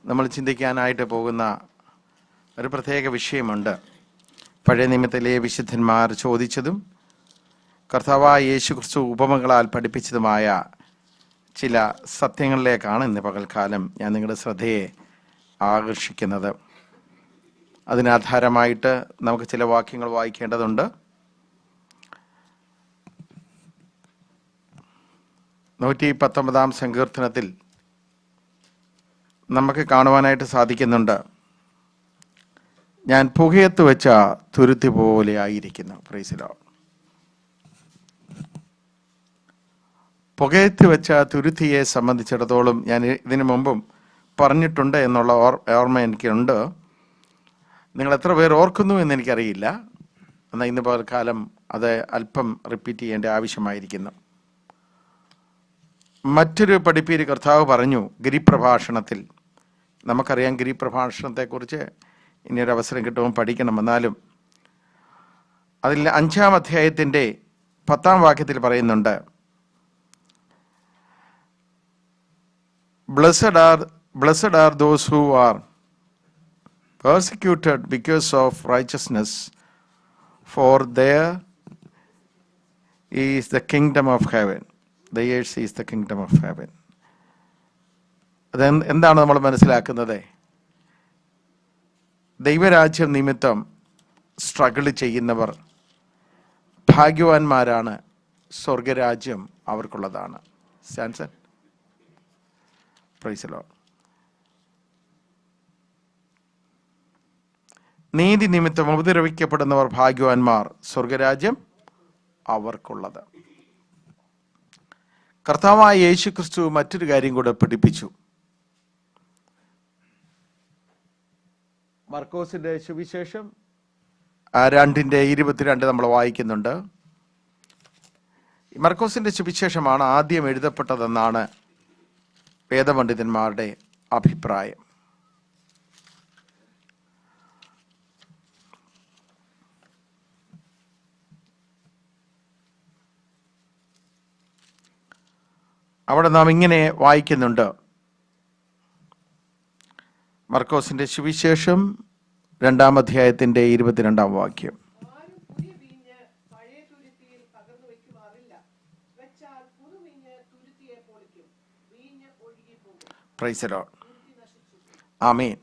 നമ്മൾ ചിന്തിക്കാനായിട്ട് പോകുന്ന ഒരു പ്രത്യേക വിഷയമുണ്ട്. പഴയ നിയമത്തിലെ വിശുദ്ധന്മാർ ചോദിച്ചതും കർത്താവായ യേശു ക്രിസ്തു ഉപമകളാൽ പഠിപ്പിച്ചതുമായ ചില സത്യങ്ങളിലേക്കാണ് ഇന്ന് പകൽക്കാലം ഞാൻ നിങ്ങളുടെ ശ്രദ്ധയെ ആകർഷിക്കുന്നത്. അതിനാധാരമായിട്ട് നമുക്ക് ചില വാക്യങ്ങൾ വായിക്കേണ്ടതുണ്ട്. 119 സങ്കീർത്തനത്തിൽ നമുക്ക് കാണുവാനായിട്ട് സാധിക്കുന്നുണ്ട്, ഞാൻ പുകയത്ത് വെച്ച തുരുത്തി പോലെ ആയിരിക്കുന്നു. Price the Lord. പുകയത്ത് വെച്ച തുരുത്തിയെ സംബന്ധിച്ചിടത്തോളം ഞാൻ ഇതിനു മുമ്പും പറഞ്ഞിട്ടുണ്ട് എന്നുള്ള ഓർമ്മ എനിക്കുണ്ട്. നിങ്ങൾ എത്ര പേർ ഓർക്കുന്നു എന്നെനിക്കറിയില്ല. എന്നാൽ ഇന്ന് പകൽക്കാലം അത് അല്പം റിപ്പീറ്റ് ചെയ്യേണ്ട ആവശ്യമായിരിക്കുന്നു. മറ്റൊരു പഠിപ്പീര് കർത്താവ് പറഞ്ഞു ഗിരിപ്രഭാഷണത്തിൽ. നമുക്കറിയാം ഗിരിപ്രഭാഷണത്തെക്കുറിച്ച് ഇനിയൊരു അവസരം കിട്ടുമ്പോൾ പഠിക്കണം. എന്നാലും അതിൽ 5-ാം അധ്യായത്തിൻ്റെ 10-ാം വാക്യത്തിൽ പറയുന്നുണ്ട്, Blessed are those who are persecuted because of righteousness, for there is the kingdom of heaven. Theirs is the kingdom of heaven. എന്താണ് നമ്മൾ മനസ്സിലാക്കുന്നത്? ദൈവരാജ്യം നിമിത്തം സ്ട്രഗിൾ ചെയ്യുന്നവർ ഭാഗ്യവാന്മാരാണ്, സ്വർഗരാജ്യം അവർക്കുള്ളതാണ്. Samson, praise the Lord. നീതി നിമിത്തം ഉപദ്രവിക്കപ്പെടുന്നവർ ഭാഗ്യവാന്മാർ, സ്വർഗരാജ്യം അവർക്കുള്ളത്. കർത്താവായ യേശു ക്രിസ്തു മറ്റൊരു കാര്യം കൂടെ പഠിപ്പിച്ചു. മർക്കോസിന്റെ സുവിശേഷം 2:22 നമ്മൾ വായിക്കുന്നുണ്ട്. മർക്കോസിന്റെ സുവിശേഷമാണ് ആദ്യം എഴുതപ്പെട്ടതെന്നാണ് വേദപണ്ഡിതന്മാരുടെ അഭിപ്രായം. അവിടെ നാം ഇങ്ങനെ വായിക്കുന്നുണ്ട്, മർക്കോസിന്റെ സുവിശേഷം 2-ാം അധ്യായത്തിന്റെ 22-ാം വാക്യം. Praise the Lord. ആമേൻ.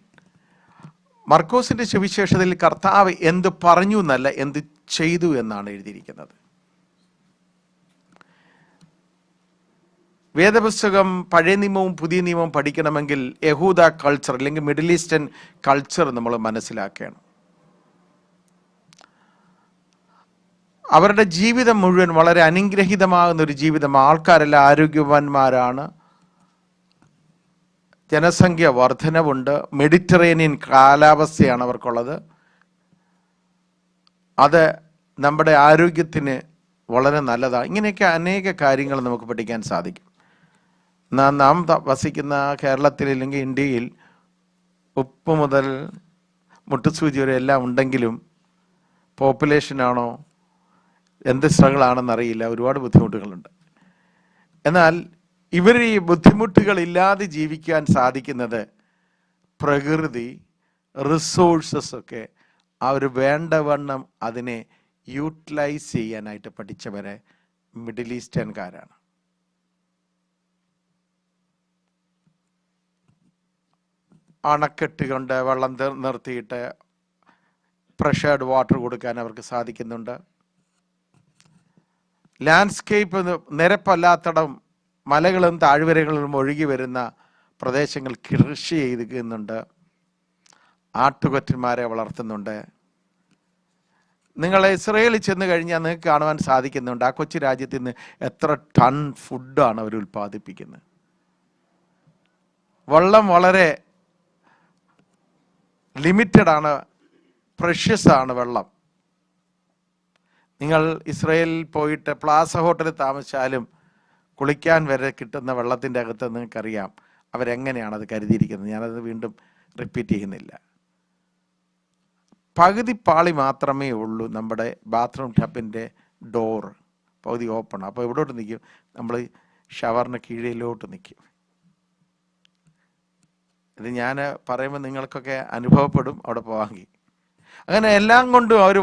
മർക്കോസിന്റെ സുവിശേഷത്തിൽ കർത്താവ് എന്ത് പറഞ്ഞു എന്നല്ല, എന്ത് ചെയ്തു എന്നാണ് എഴുതിയിരിക്കുന്നത്. വേദപുസ്തകം പഴയ നിയമവും പുതിയ നിയമവും പഠിക്കണമെങ്കിൽ യഹൂദ കൾച്ചർ അല്ലെങ്കിൽ മിഡിൽ ഈസ്റ്റേൺ കൾച്ചർ നമ്മൾ മനസ്സിലാക്കണം. അവരുടെ ജീവിതം മുഴുവൻ വളരെ അനുഗ്രഹീതമാകുന്ന ഒരു ജീവിതം. ആൾക്കാരെല്ലാം ആരോഗ്യവാന്മാരാണ്, ജനസംഖ്യ വർധനവുണ്ട്, മെഡിറ്ററേനിയൻ കാലാവസ്ഥയാണ് അവർക്കുള്ളത്. അത് നമ്മുടെ ആരോഗ്യത്തിന് വളരെ നല്ലതാണ്. ഇങ്ങനെയൊക്കെ അനേക കാര്യങ്ങൾ നമുക്ക് പഠിക്കാൻ സാധിക്കും. നാം വസിക്കുന്ന കേരളത്തിൽ അല്ലെങ്കിൽ ഇന്ത്യയിൽ ഉപ്പ് മുതൽ മുട്ടുസൂചി വരെ എല്ലാം ഉണ്ടെങ്കിലും പോപ്പുലേഷനാണോ എന്ത് സ്ട്രഗിളാണെന്നറിയില്ല, ഒരുപാട് ബുദ്ധിമുട്ടുകളുണ്ട്. എന്നാൽ ഇവർ ഈ ബുദ്ധിമുട്ടുകളില്ലാതെ ജീവിക്കാൻ സാധിക്കുന്നത് പ്രകൃതി റിസോഴ്സസ് ഒക്കെ അവർ വേണ്ടവണ്ണം അതിനെ യൂട്ടിലൈസ് ചെയ്യാനായിട്ട് പഠിച്ചവരെ മിഡിൽ ഈസ്റ്റേൺകാരാണ്. അണക്കെട്ട് കൊണ്ട് വെള്ളം നിർത്തിയിട്ട് പ്രഷേർഡ് വാട്ടർ കൊടുക്കാൻ അവർക്ക് സാധിക്കുന്നുണ്ട്. ലാൻഡ്സ്കേപ്പ് നിരപ്പല്ലാത്തടം മലകളും താഴ്വരകളും ഒഴുകി വരുന്ന പ്രദേശങ്ങൾ കൃഷി ചെയ്തിരിക്കുന്നുണ്ട്. ആട്ടുകൊറ്റന്മാരെ വളർത്തുന്നുണ്ട്. നിങ്ങൾ ഇസ്രയേലിൽ ചെന്ന് കഴിഞ്ഞാൽ നിങ്ങൾക്ക് കാണുവാൻ സാധിക്കുന്നുണ്ട്, ആ കൊച്ചു രാജ്യത്ത് നിന്ന് എത്ര ടൺ ഫുഡാണ് അവർ ഉൽപ്പാദിപ്പിക്കുന്നത്. വെള്ളം വളരെ ലിമിറ്റഡ് ആണ്, പ്രഷ്യസ് ആണ് വെള്ളം. നിങ്ങൾ ഇസ്രയേലിൽ പോയിട്ട് പ്ലാസ ഹോട്ടലിൽ താമസിച്ചാലും കുളിക്കാൻ വരെ കിട്ടുന്ന വെള്ളത്തിൻ്റെ അകത്ത് നിങ്ങൾക്കറിയാം അവരെങ്ങനെയാണ് അത് കരുതിയിരിക്കുന്നത്. ഞാനത് വീണ്ടും റിപ്പീറ്റ് ചെയ്യുന്നില്ല. പകുതി പാളി മാത്രമേ ഉള്ളൂ നമ്മുടെ ബാത്റൂം ടപ്പിൻ്റെ ഡോർ, പകുതി ഓപ്പൺ. അപ്പോൾ എവിടോട്ട് നിൽക്കും? നമ്മൾ ഷവറിന് കീഴിലോട്ട് നിൽക്കും. ഇത് ഞാൻ പറയുമ്പോൾ നിങ്ങൾക്കൊക്കെ അനുഭവപ്പെടും അവിടെ പോവാമെങ്കിൽ. അങ്ങനെ എല്ലാം കൊണ്ടും അവർ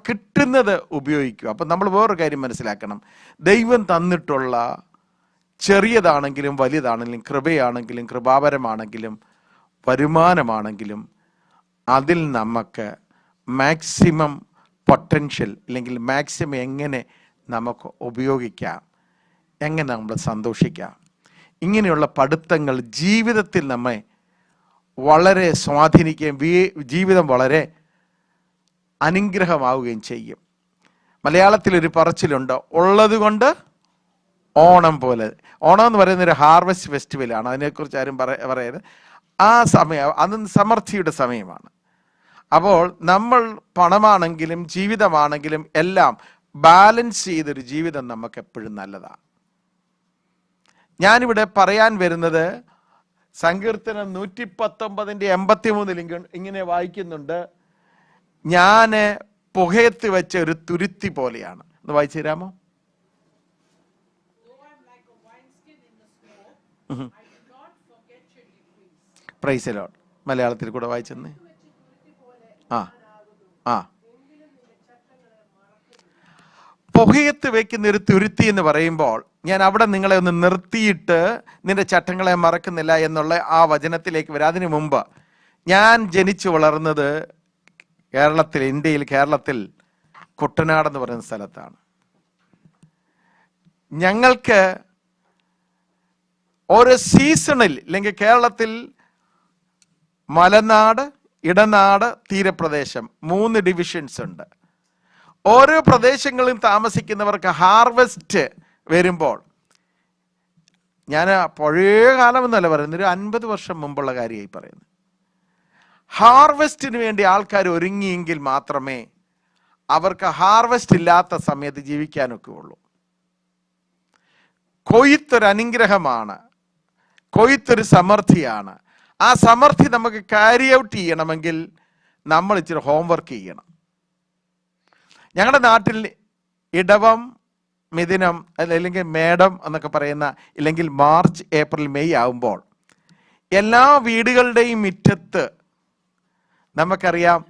കിട്ടുന്നത് ഉപയോഗിക്കും. അപ്പം നമ്മൾ വേറൊരു കാര്യം മനസ്സിലാക്കണം. ദൈവം തന്നിട്ടുള്ള ചെറിയതാണെങ്കിലും വലുതാണെങ്കിലും, കൃപയാണെങ്കിലും കൃപാപരമാണെങ്കിലും വരുമാനമാണെങ്കിലും അതിൽ നമുക്ക് മാക്സിമം പൊട്ടൻഷ്യൽ അല്ലെങ്കിൽ മാക്സിമം എങ്ങനെ നമുക്ക് ഉപയോഗിക്കാം, എങ്ങനെ നമ്മൾ സന്തോഷിക്കാം, ഇങ്ങനെയുള്ള പഠിത്തങ്ങൾ ജീവിതത്തിൽ നമ്മെ വളരെ സ്വാധീനിക്കുകയും ജീവിതം വളരെ അനുഗ്രഹമാവുകയും ചെയ്യും. മലയാളത്തിലൊരു പറച്ചിലുണ്ട്, ഉള്ളത് കൊണ്ട് ഓണം പോലെ. ഓണം എന്ന് പറയുന്നൊരു ഹാർവെസ്റ്റ് ഫെസ്റ്റിവലാണ്. അതിനെക്കുറിച്ച് ആരും പറയരുത്. ആ സമയം അത് സമൃദ്ധിയുടെ സമയമാണ്. അപ്പോൾ നമ്മൾ പണമാണെങ്കിലും ജീവിതമാണെങ്കിലും എല്ലാം ബാലൻസ് ചെയ്തൊരു ജീവിതം നമുക്ക് എപ്പോഴും നല്ലതാണ്. ഞാനിവിടെ പറയാൻ വരുന്നത് സങ്കീർത്തനം 119:83 ഇങ്ങനെ വായിക്കുന്നുണ്ട്, ഞാൻ പുകയത്ത് വെച്ച ഒരു തുരുത്തി പോലെയാണ്. ഒന്ന് വായിച്ചു തരാമോ? Price the Lord. മലയാളത്തിൽ കൂടെ വായിച്ചെന്ന്. പുകയത്ത് വെക്കുന്ന ഒരു തുരുത്തി എന്ന് പറയുമ്പോൾ ഞാൻ അവിടെ നിങ്ങളെ ഒന്ന് നിർത്തിയിട്ട് നിന്റെ ചട്ടങ്ങളെ മറക്കുന്നില്ല എന്നുള്ള ആ വചനത്തിലേക്ക് വരാം. അതിനു മുമ്പ് ഞാൻ ജനിച്ചു വളർന്നത് കേരളത്തിൽ കുട്ടനാട് എന്ന് പറയുന്ന സ്ഥലത്താണ്. ഞങ്ങൾക്ക് ഓരോ സീസണിൽ അല്ലെങ്കിൽ കേരളത്തിൽ മലനാട്, ഇടനാട്, തീരപ്രദേശം 3 ഡിവിഷൻസ് ഉണ്ട്. ഓരോ പ്രദേശങ്ങളിലും താമസിക്കുന്നവർക്ക് ഹാർവെസ്റ്റ് വരുമ്പോൾ, ഞാൻ പഴയ കാലം എന്നല്ല പറയുന്നത്, ഒരു 50 വർഷം മുമ്പുള്ള കാര്യമായി പറയുന്നത്. ഹാർവെസ്റ്റിന് വേണ്ടി ആൾക്കാർ ഒരുങ്ങിയെങ്കിൽ മാത്രമേ അവർക്ക് ഹാർവെസ്റ്റ് ഇല്ലാത്ത സമയത്ത് ജീവിക്കാനൊക്കെ ഉള്ളൂ. കൊയ്ത്തൊരു അനുഗ്രഹമാണ്, കൊയ്ത്തൊരു സമൃദ്ധിയാണ്. ആ സമൃദ്ധി നമുക്ക് ക്യാരി ഔട്ട് ചെയ്യണമെങ്കിൽ നമ്മൾ ഇച്ചിരി ഹോംവർക്ക് ചെയ്യണം. ഞങ്ങളുടെ നാട്ടിൽ ഇടവം, മിഥുനം അല്ലെങ്കിൽ മേടം എന്നൊക്കെ പറയുന്ന, ഇല്ലെങ്കിൽ മാർച്ച്, ഏപ്രിൽ, മെയ് ആകുമ്പോൾ എല്ലാ വീടുകളുടെയും മുറ്റത്ത് നമുക്കറിയാം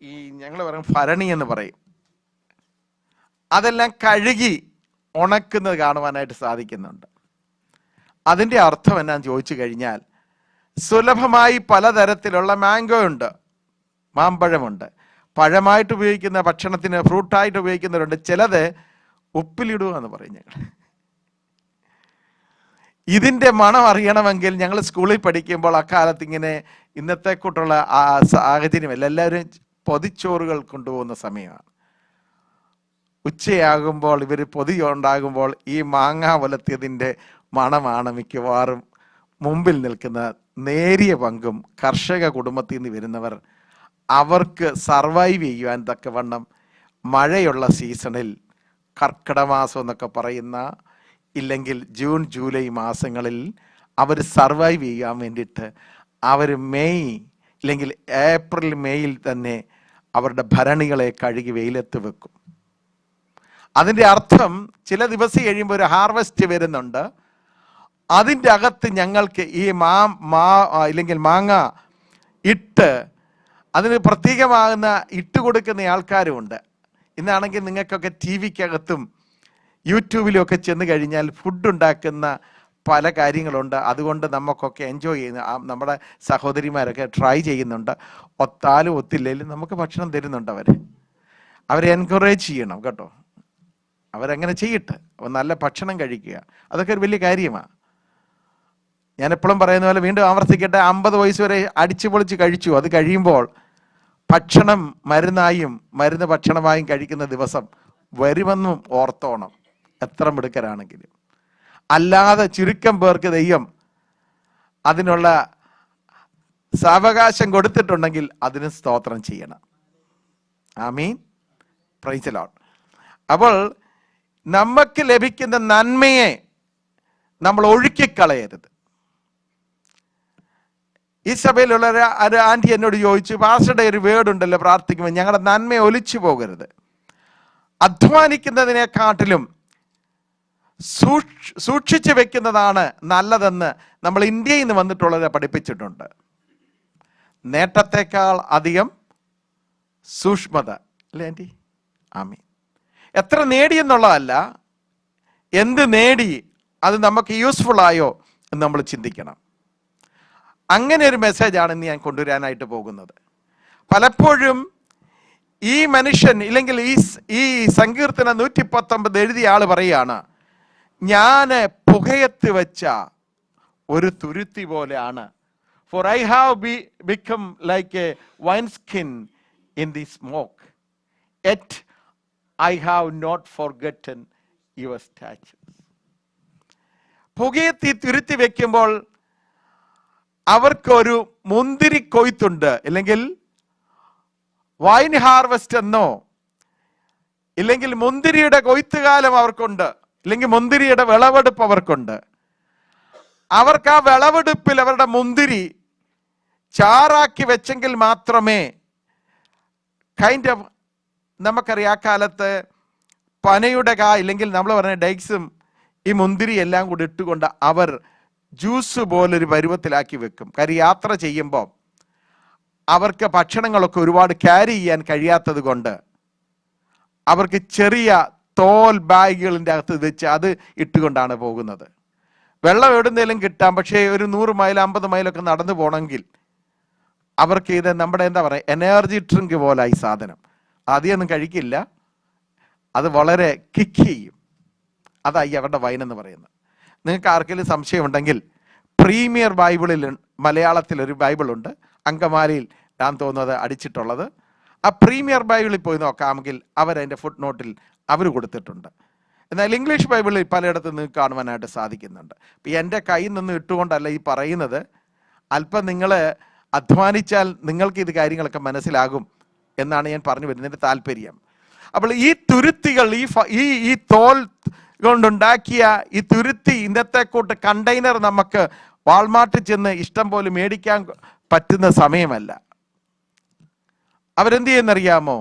ഈ ഞങ്ങൾ പറയും ഭരണി എന്ന് പറയും, അതെല്ലാം കഴുകി ഉണക്കുന്നത് കാണുവാനായിട്ട് സാധിക്കുന്നുണ്ട്. അതിൻ്റെ അർത്ഥം എന്നാന്ന് ചോദിച്ചു കഴിഞ്ഞാൽ, സുലഭമായി പലതരത്തിലുള്ള മാംഗോ ഉണ്ട്, മാമ്പഴമുണ്ട്. പഴമായിട്ട് ഉപയോഗിക്കുന്ന, ഭക്ഷണത്തിന് ഫ്രൂട്ടായിട്ട് ഉപയോഗിക്കുന്നവരുണ്ട്. ചിലത് ഉപ്പിലിടുക എന്ന് പറയും ഞങ്ങൾ. ഇതിൻ്റെ മണം അറിയണമെങ്കിൽ ഞങ്ങൾ സ്കൂളിൽ പഠിക്കുമ്പോൾ അക്കാലത്ത് ഇങ്ങനെ ഇന്നത്തെ കൂട്ടുള്ള സാഹചര്യമല്ല, എല്ലാവരും പൊതിച്ചോറുകൾ കൊണ്ടുപോകുന്ന സമയമാണ്. ഉച്ചയാകുമ്പോൾ ഇവർ പൊതി ഉണ്ടാകുമ്പോൾ ഈ മാങ്ങ വലത്തിയതിൻ്റെ മണമാണ് മിക്കവാറും മുമ്പിൽ നിൽക്കുന്ന. നേരിയ പങ്കും കർഷക കുടുംബത്തിൽ നിന്ന് വരുന്നവർ അവർക്ക് സർവൈവ് ചെയ്യുവാൻ തക്കവണ്ണം മഴയുള്ള സീസണിൽ, കർക്കിടമാസം എന്നൊക്കെ പറയുന്ന, ഇല്ലെങ്കിൽ ജൂൺ ജൂലൈ മാസങ്ങളിൽ അവർ സർവൈവ് ചെയ്യാൻ വേണ്ടിയിട്ട് അവർ മെയ് ഇല്ലെങ്കിൽ ഏപ്രിൽ മെയ്യിൽ തന്നെ അവരുടെ ഭരണികളെ കഴുകി വെയിലത്ത് വെക്കും. അതിൻ്റെ അർത്ഥം ചില ദിവസം കഴിയുമ്പോൾ ഒരു ഹാർവെസ്റ്റ് വരുന്നുണ്ട്. അതിൻ്റെ അകത്ത് ഞങ്ങൾക്ക് ഈ ഇല്ലെങ്കിൽ മാങ്ങ ഇട്ട് അതിന് പ്രത്യേകമാകുന്ന ഇട്ട് കൊടുക്കുന്ന ആൾക്കാരുമുണ്ട്. ഇന്നാണെങ്കിൽ നിങ്ങൾക്കൊക്കെ TV-ക്കകത്തും യൂട്യൂബിലും ഒക്കെ ചെന്ന് കഴിഞ്ഞാൽ ഫുഡ് ഉണ്ടാക്കുന്ന പല കാര്യങ്ങളുണ്ട്. അതുകൊണ്ട് നമുക്കൊക്കെ എൻജോയ് ചെയ്യുന്ന നമ്മുടെ സഹോദരിമാരൊക്കെ ട്രൈ ചെയ്യുന്നുണ്ട്. ഒത്താലും ഒത്തില്ലെങ്കിലും നമുക്ക് ഭക്ഷണം തരുന്നുണ്ട്. അവരെ എൻകറേജ് ചെയ്യണം കേട്ടോ. അവരങ്ങനെ ചെയ്യട്ടെ, നല്ല ഭക്ഷണം കഴിക്കുക, അതൊക്കെ ഒരു വലിയ കാര്യമാണ്. ഞാൻ എപ്പോഴും പറയുന്ന പോലെ വീണ്ടും ആവർത്തിക്കട്ടെ, 50 വയസ്സ് വരെ അടിച്ചു പൊളിച്ച് കഴിച്ചു. അത് കഴിയുമ്പോൾ ഭക്ഷണം മരുന്നായും മരുന്ന് ഭക്ഷണമായും കഴിക്കുന്ന ദിവസം വരുമെന്നും ഓർത്തോണം, എത്ര മിടുക്കരാണെങ്കിലും. അല്ലാതെ ചുരുക്കം പേർക്ക് ദൈവം അതിനുള്ള സാവകാശം കൊടുത്തിട്ടുണ്ടെങ്കിൽ അതിന് സ്തോത്രം ചെയ്യണം. ആമീൻ, പ്രൈസ് ദി ലോർഡ്. അപ്പോൾ നമുക്ക് ലഭിക്കുന്ന നന്മയെ നമ്മൾ ഒഴുക്കിക്കളയരുത്. ഈ സഭയിലുള്ള ഒരു ആൻറ്റി എന്നോട് ചോദിച്ചു, പാസ്റ്ററുടെ ഒരു വേർഡ് ഉണ്ടല്ലോ പ്രാർത്ഥിക്കുമ്പോൾ, ഞങ്ങളുടെ നന്മയെ ഒലിച്ചു പോകരുത്. അധ്വാനിക്കുന്നതിനെക്കാട്ടിലും സൂക്ഷിച്ചു വെക്കുന്നതാണ് നല്ലതെന്ന് നമ്മൾ ഇന്ത്യയിൽ നിന്ന് വന്നിട്ടുള്ളവരെ പഠിപ്പിച്ചിട്ടുണ്ട്. നേട്ടത്തെക്കാൾ അധികം സൂക്ഷ്മത, അല്ലേ ആൻറ്റി? ആമീൻ. എത്ര നേടിയെന്നുള്ളതല്ല, എന്ത് നേടി അത് നമുക്ക് യൂസ്ഫുൾ ആയോ എന്ന് നമ്മൾ ചിന്തിക്കണം. അങ്ങനെ ഒരു മെസ്സേജാണ് ഇന്ന് ഞാൻ കൊണ്ടുവരാനായിട്ട് പോകുന്നത്. പലപ്പോഴും ഈ മനുഷ്യൻ, ഇല്ലെങ്കിൽ ഈ സങ്കീർത്തനം 119 എഴുതിയ ആള് പറയുകയാണ്, ഞാൻ പുകയത്ത് വെച്ച ഒരു തുരുത്തി പോലെയാണ്. For I have become like a wineskin in the smoke, yet I have not forgotten your statutes. പുകയത്തി തുരുത്തി വെക്കുമ്പോൾ അവർക്കൊരു മുന്തിരി കൊയ്ത്തുണ്ട്, അല്ലെങ്കിൽ വൈൻ ഹാർവെസ്റ്റ് എന്നോ, ഇല്ലെങ്കിൽ മുന്തിരിയുടെ കൊയ്ത്തുകാലം അവർക്കുണ്ട്, ഇല്ലെങ്കിൽ മുന്തിരിയുടെ വിളവെടുപ്പ് അവർക്കുണ്ട്. അവർക്ക് ആ വിളവെടുപ്പിൽ അവരുടെ മുന്തിരി ചാറാക്കി വെച്ചെങ്കിൽ മാത്രമേ നമുക്കറിയാം, ആ കാലത്ത് പനയുടെ ഇല്ലെങ്കിൽ നമ്മൾ പറഞ്ഞ ഡൈക്സും ഈ മുന്തിരി എല്ലാം കൂടി ഇട്ടുകൊണ്ട് അവർ ജ്യൂസ് പോലൊരു പരുവത്തിലാക്കി വെക്കും. കാര്യം യാത്ര ചെയ്യുമ്പോൾ അവർക്ക് ഭക്ഷണങ്ങളൊക്കെ ഒരുപാട് ക്യാരി ചെയ്യാൻ കഴിയാത്തത് കൊണ്ട് അവർക്ക് ചെറിയ തോൽ ബാഗുകളിൻ്റെ അകത്ത് വെച്ച് അത് ഇട്ടുകൊണ്ടാണ് പോകുന്നത്. വെള്ളം എവിടുന്നേലും കിട്ടാം, പക്ഷേ ഒരു 100 മൈൽ 50 മൈലൊക്കെ നടന്നു പോകണമെങ്കിൽ അവർക്ക് ഇത് നമ്മുടെ എന്താ പറയുക, എനർജി ഡ്രിങ്ക് പോലെ ഈ സാധനം അധികമൊന്നും കഴിക്കില്ല, അത് വളരെ കിക്ക് ചെയ്യും. അതായി അവരുടെ വൈൻ എന്ന് പറയുന്നത്. നിങ്ങൾക്ക് ആർക്കെങ്കിലും സംശയമുണ്ടെങ്കിൽ പ്രീമിയർ ബൈബിളിൽ മലയാളത്തിലൊരു ബൈബിളുണ്ട്, അങ്കമാലിയിൽ ഞാൻ തോന്നുന്നത് അടിച്ചിട്ടുള്ളത്. ആ പ്രീമിയർ ബൈബിളിൽ പോയി നോക്കാമെങ്കിൽ അവരതിൻ്റെ ഫുട് നോട്ടിൽ അവർ കൊടുത്തിട്ടുണ്ട്. എന്നാൽ ഇംഗ്ലീഷ് ബൈബിളിൽ പലയിടത്തും നിങ്ങൾക്ക് കാണുവാനായിട്ട് സാധിക്കുന്നുണ്ട്. ഇപ്പം എൻ്റെ കയ്യിൽ നിന്ന് ഇട്ടുകൊണ്ടല്ല ഈ പറയുന്നത്, അല്പം നിങ്ങൾ അധ്വാനിച്ചാൽ നിങ്ങൾക്ക് ഇത് കാര്യങ്ങളൊക്കെ മനസ്സിലാകും എന്നാണ് ഞാൻ പറഞ്ഞു വരുന്നതിൻ്റെ താല്പര്യം. അപ്പോൾ ഈ തുരുത്തികൾ, ഈ തോൽ കൊണ്ടുണ്ടാക്കിയ ഈ തുരുത്തി, ഇന്നത്തെ കൂട്ട് കണ്ടെയ്നർ നമുക്ക് വാൾമാർട്ടിൽ ചെന്ന് ഇഷ്ടം പോലെ മേടിക്കാൻ പറ്റുന്ന സമയമല്ല. അവരെന്ത് ചെയ്യുന്നറിയാമോ?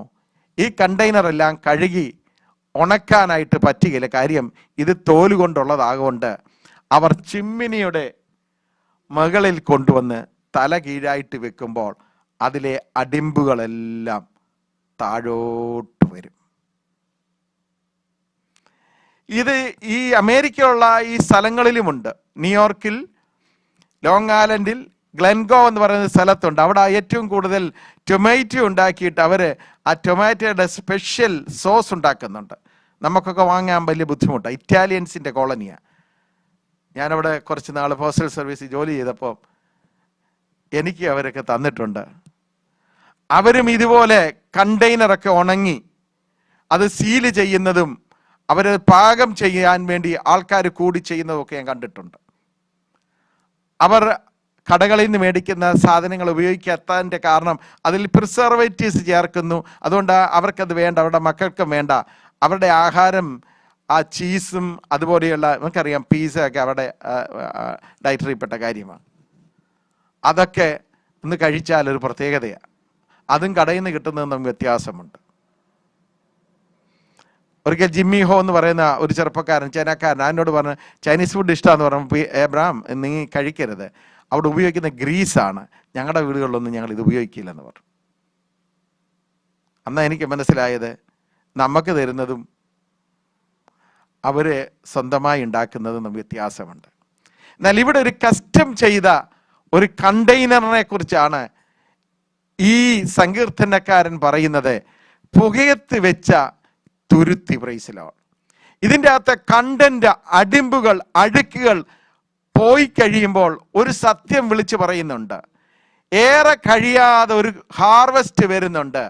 ഈ കണ്ടെയ്നർ എല്ലാം കഴുകി ഉണക്കാനായിട്ട് പറ്റുകയില്ല. കാര്യം ഇത് തോല് കൊണ്ടുള്ളതാകൊണ്ട് അവർ ചിമ്മിനിയുടെ മുകളിൽ കൊണ്ടുവന്ന് തല കീഴായിട്ട് വെക്കുമ്പോൾ അതിലെ അടിമ്പുകളെല്ലാം താഴോട്ട് വരും. ഇത് ഈ അമേരിക്കയുള്ള ഈ സ്ഥലങ്ങളിലുമുണ്ട്. ന്യൂയോർക്കിൽ, ലോങ് ഐലൻഡിൽ, ഗ്ലെൻഗോ എന്ന് പറയുന്ന സ്ഥലത്തുണ്ട്. അവിടെ ഏറ്റവും കൂടുതൽ ടൊമാറ്റോ ഉണ്ടാക്കിയിട്ട് അവർ ആ ടൊമാറ്റോയുടെ സ്പെഷ്യൽ സോസ് ഉണ്ടാക്കുന്നുണ്ട്. നമുക്കൊക്കെ വാങ്ങാൻ വലിയ ബുദ്ധിമുട്ടാണ്. ഇറ്റാലിയൻസിൻ്റെ കോളനിയാണ്. ഞാനവിടെ കുറച്ച് നാൾ പോസ്റ്റൽ സർവീസ് ജോലി ചെയ്തപ്പോൾ എനിക്ക് അവരൊക്കെ തന്നിട്ടുണ്ട്. അവരും ഇതുപോലെ കണ്ടെയ്നറൊക്കെ ഉണങ്ങി അത് സീല് ചെയ്യുന്നതും അവർ പാകം ചെയ്യാൻ വേണ്ടി ആൾക്കാർ കൂടി ചെയ്യുന്നതൊക്കെ ഞാൻ കണ്ടിട്ടുണ്ട്. അവർ കടകളിൽ നിന്ന് മേടിക്കുന്ന സാധനങ്ങൾ ഉപയോഗിക്കാത്തതിൻ്റെ കാരണം അതിൽ പ്രിസർവേറ്റീവ്സ് ചേർക്കുന്നു. അതുകൊണ്ട് അവർക്കത് വേണ്ട, അവരുടെ മക്കൾക്കും വേണ്ട. അവരുടെ ആഹാരം ആ ചീസും അതുപോലെയുള്ള, നമുക്കറിയാം പീസ ഒക്കെ അവരുടെ ഡയറ്ററിൽപ്പെട്ട കാര്യമാണ്. അതൊക്കെ ഒന്ന് കഴിച്ചാൽ ഒരു പ്രത്യേകതയാണ്. അതും കടയിൽ നിന്ന് കിട്ടുന്നതും വ്യത്യാസമുണ്ട്. ഒരിക്കൽ ജിമ്മി ഹോ എന്ന് പറയുന്ന ഒരു ചെറുപ്പക്കാരൻ, ചൈനക്കാരൻ, എന്നോട് പറഞ്ഞു ചൈനീസ് ഫുഡ് ഇഷ്ടമാണെന്ന് പറഞ്ഞു. എബ്രഹാം, നീ കഴിക്കരുത്, അവിടെ ഉപയോഗിക്കുന്ന ഗ്രീസാണ്, ഞങ്ങളുടെ വീടുകളിലൊന്നും ഞങ്ങൾ ഇത് ഉപയോഗിക്കില്ലെന്ന് പറഞ്ഞു. അന്നാ എനിക്ക് മനസ്സിലായത് നമുക്ക് തരുന്നതും അവർ സ്വന്തമായി ഉണ്ടാക്കുന്നതും വ്യത്യാസമുണ്ട്. എന്നാൽ ഇവിടെ ഒരു കസ്റ്റം ചെയ്ത ഒരു കണ്ടെയ്നറിനെ കുറിച്ചാണ് ഈ സങ്കീർത്തനക്കാരൻ പറയുന്നത്. പുകയത്ത് വെച്ച തുരുത്തി. Price the Lord. ഇതിൻ്റെ അകത്തെ കണ്ടന്റ്, അടിമ്പുകൾ, അഴുക്കുകൾ പോയി കഴിയുമ്പോൾ ഒരു സത്യം വിളിച്ചു പറയുന്നുണ്ട്. ഏറെ കഴിയാതെ ഒരു ഹാർവെസ്റ്റ് വരുന്നുണ്ട്.